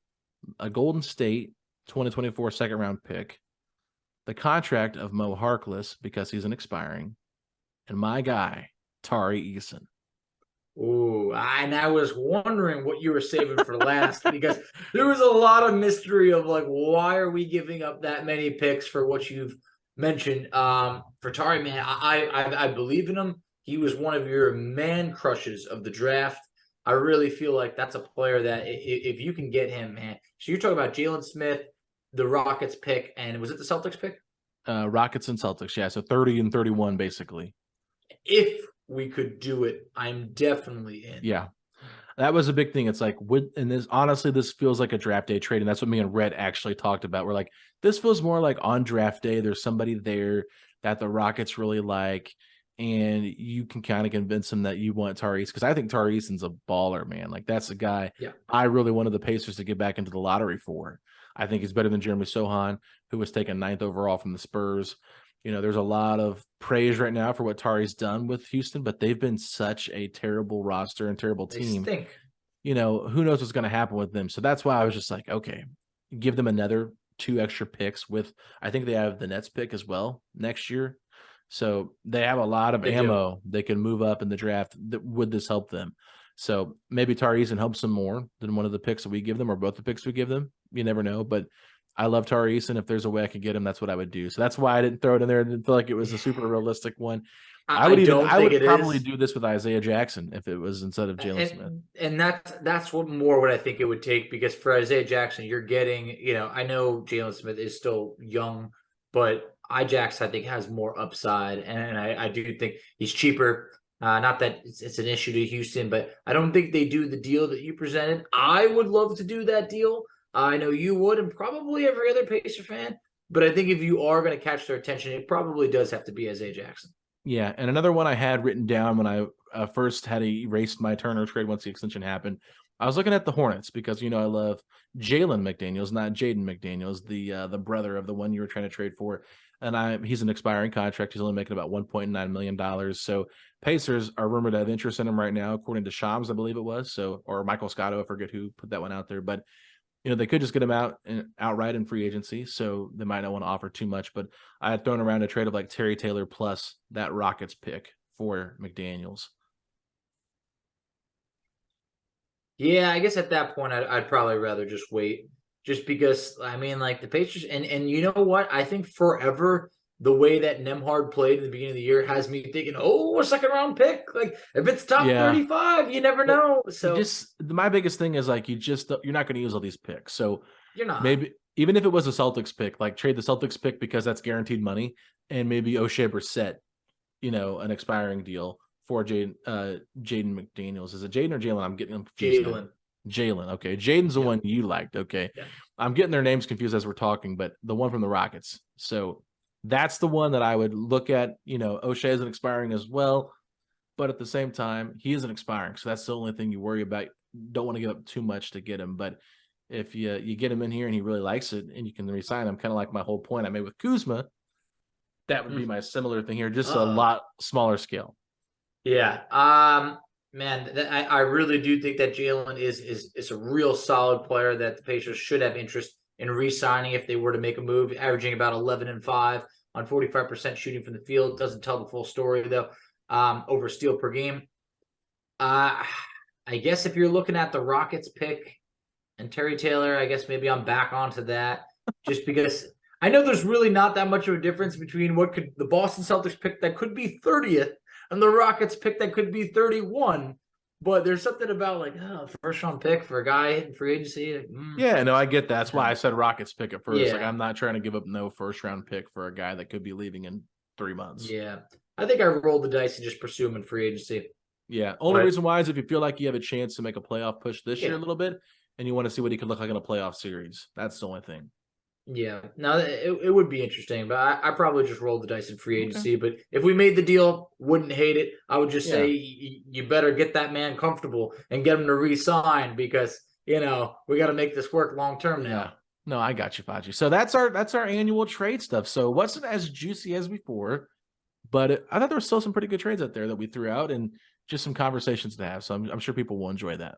C: a Golden State 2024 second-round pick, the contract of Mo Harkless because he's an expiring, and my guy, Tari Eason.
D: Ooh, and I was wondering what you were saving for last because there was a lot of mystery of like, why are we giving up that many picks for what you've mentioned? For Tari, man, I believe in him. He was one of your man crushes of the draft. I really feel like that's a player that if you can get him, man. So you're talking about Jalen Smith, the Rockets pick, and was it the Celtics pick?
C: Rockets and Celtics, yeah. So 30 and 31, basically.
D: If we could do it, I'm definitely in.
C: Yeah. That was a big thing. It's like, honestly, this feels like a draft day trade. And that's what me and Red actually talked about. We're like, this feels more like on draft day. There's somebody there that the Rockets really like. And you can kind of convince him that you want Tari Eason. Because I think Tari Eason's a baller, man. Like, that's a guy I really wanted the Pacers to get back into the lottery for. I think he's better than Jeremy Sohan, who was taken 9th overall from the Spurs. There's a lot of praise right now for what Tari's done with Houston, but they've been such a terrible roster and terrible team.
D: They stink.
C: Who knows what's going to happen with them. So that's why I was just like, okay, give them another 2 extra picks with, I think they have the Nets pick as well next year. So they have a lot of ammo. They can move up in the draft. Would this help them? So maybe Tari Eason helps them more than one of the picks that we give them or both the picks we give them. You never know, but I love Tari Eason. If there's a way I could get him, that's what I would do. So that's why I didn't throw it in there. I didn't feel like it was a super realistic one. I would probably
D: is.
C: do this with Isaiah Jackson if it was instead of Jalen Smith.
D: And that's what I think it would take, because for Isaiah Jackson, you're getting, I know Jalen Smith is still young, but Ijax, I think, has more upside, and I do think he's cheaper. Not that it's an issue to Houston, but I don't think they do the deal that you presented. I would love to do that deal. I know you would, and probably every other Pacer fan. But I think if you are going to catch their attention, it probably does have to be Isaiah Jackson.
C: Yeah, and another one I had written down when I first had erased my Turner trade once the extension happened, I was looking at the Hornets because, I love Jalen McDaniels, not Jaden McDaniels, the brother of the one you were trying to trade for. And he's an expiring contract. He's only making about $1.9 million. So Pacers are rumored to have interest in him right now, according to Shams, I believe it was. Or Michael Scotto, I forget who put that one out there. But they could just get him outright in free agency, so they might not want to offer too much. But I had thrown around a trade of like Terry Taylor plus that Rockets pick for McDaniels.
D: Yeah, I guess at that point, I'd probably rather just wait, just because, the Pacers, and you know what? I think forever, the way that Nembhard played at the beginning of the year has me thinking, a second round pick. Like, if it's top 35, you never know. So
C: my biggest thing is like, you're not going to use all these picks. So
D: you're not.
C: Maybe even if it was a Celtics pick, like trade the Celtics pick because that's guaranteed money, and maybe O'Shea Brissett, an expiring deal for Jaden McDaniels. Is it Jaden or Jalen? I'm getting them confused. Jalen. Okay. Jaden's the one you liked. Okay.
D: Yeah.
C: I'm getting their names confused as we're talking, but the one from the Rockets. So that's the one that I would look at. O'Shea isn't expiring as well, but at the same time, he isn't expiring. So that's the only thing you worry about. Don't want to give up too much to get him. But if you get him in here and he really likes it and you can re-sign him, kind of like my whole point I made with Kuzma, that would be my similar thing here, just a lot smaller scale.
D: Yeah. Man, I really do think that Jalen is a real solid player that the Pacers should have interest in re-signing if they were to make a move, averaging about 11-5 on 45% shooting from the field. Doesn't tell the full story, though, over steal per game. I guess if you're looking at the Rockets pick and Terry Taylor, I guess maybe I'm back onto that, just because I know there's really not that much of a difference between what could the Boston Celtics pick that could be 30th and the Rockets pick that could be 31. But there's something about first round pick for a guy in free agency.
C: Yeah, no, I get that. That's why I said Rockets pick at first. Yeah. Like, I'm not trying to give up no first round pick for a guy that could be leaving in 3 months.
D: Yeah. I think I rolled the dice and just pursue him in free agency.
C: Yeah. Only reason why is if you feel like you have a chance to make a playoff push this year a little bit and you want to see what he could look like in a playoff series. That's the only thing.
D: Yeah. Now, it would be interesting, but I probably just rolled the dice in free agency. Okay. But if we made the deal, wouldn't hate it. I would just say you better get that man comfortable and get him to re-sign because, we got to make this work long-term now.
C: Yeah. No, I got you, Facci. So that's our annual trade stuff. So it wasn't as juicy as before, but I thought there were still some pretty good trades out there that we threw out and just some conversations to have. So I'm sure people will enjoy that.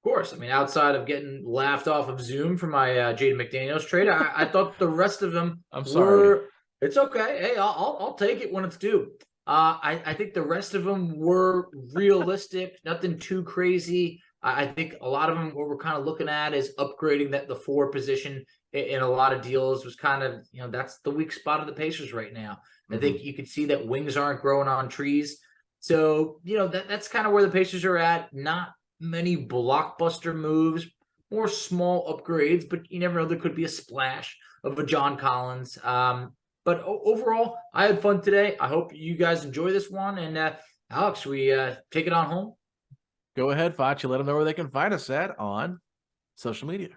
D: Of course. Outside of getting laughed off of Zoom for my Jaden McDaniels trade, I thought the rest of them it's okay. Hey, I'll take it when it's due. I think the rest of them were realistic, nothing too crazy. I think a lot of them, what we're kind of looking at is upgrading the 4 position in a lot of deals was kind of, that's the weak spot of the Pacers right now. I think you can see that wings aren't growing on trees. So, that's kind of where the Pacers are at. Not many blockbuster moves, more small upgrades, but you never know, there could be a splash of a John Collins. But overall, I had fun today. I hope you guys enjoy this one. And Alex, we take it on home.
C: Go ahead, Facci. Let them know where they can find us at on social media.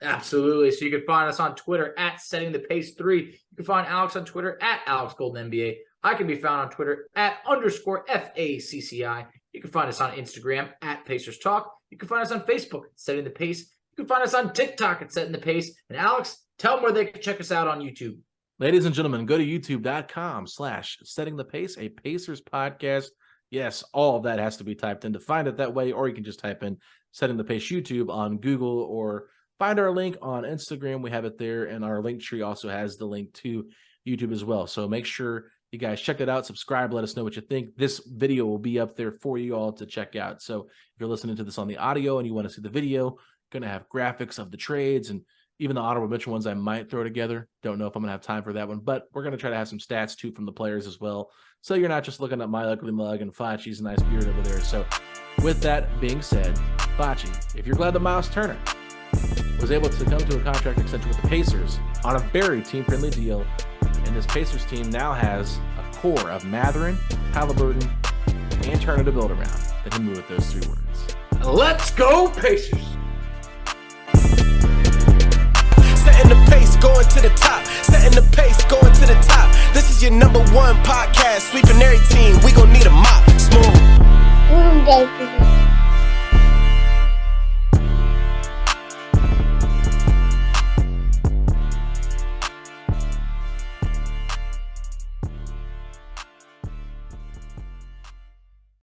D: Absolutely. So you can find us on Twitter at SettingThePace3. You can find Alex on Twitter at AlexGoldenNBA. I can be found on Twitter at _FACCI. You can find us on Instagram at Pacers Talk. You can find us on Facebook at Setting the Pace. You can find us on TikTok at Setting the Pace. And Alex, tell them where they can check us out on YouTube.
C: Ladies and gentlemen, go to youtube.com/Setting the Pace, a Pacers podcast. Yes, all of that has to be typed in to find it that way, or you can just type in Setting the Pace YouTube on Google or find our link on Instagram. We have it there, and our link tree also has the link to YouTube as well. So make sure you guys check it out, subscribe, let us know what you think. This video will be up there for you all to check out. So if you're listening to this on the audio and you want to see the video, going to have graphics of the trades and Even the honorable mention ones I might throw together. Don't know if I'm going to have time for that one, but we're going to try to have some stats too from the players as well. So you're not just looking at my ugly mug and Facci's nice beard over there. So with that being said, Facci, if you're glad that Miles Turner was able to come to a contract extension with the Pacers on a very team-friendly deal, and this Pacers team now has a core of Mathurin, Halliburton, and Turner to build around, then hit me with those 3 words.
D: Let's go, Pacers!
B: Setting the pace, going to the top. Setting the pace, going to the top. This is your number 1 podcast. Sweeping every team. We gon' need a mop. Smooth.
E: Baby.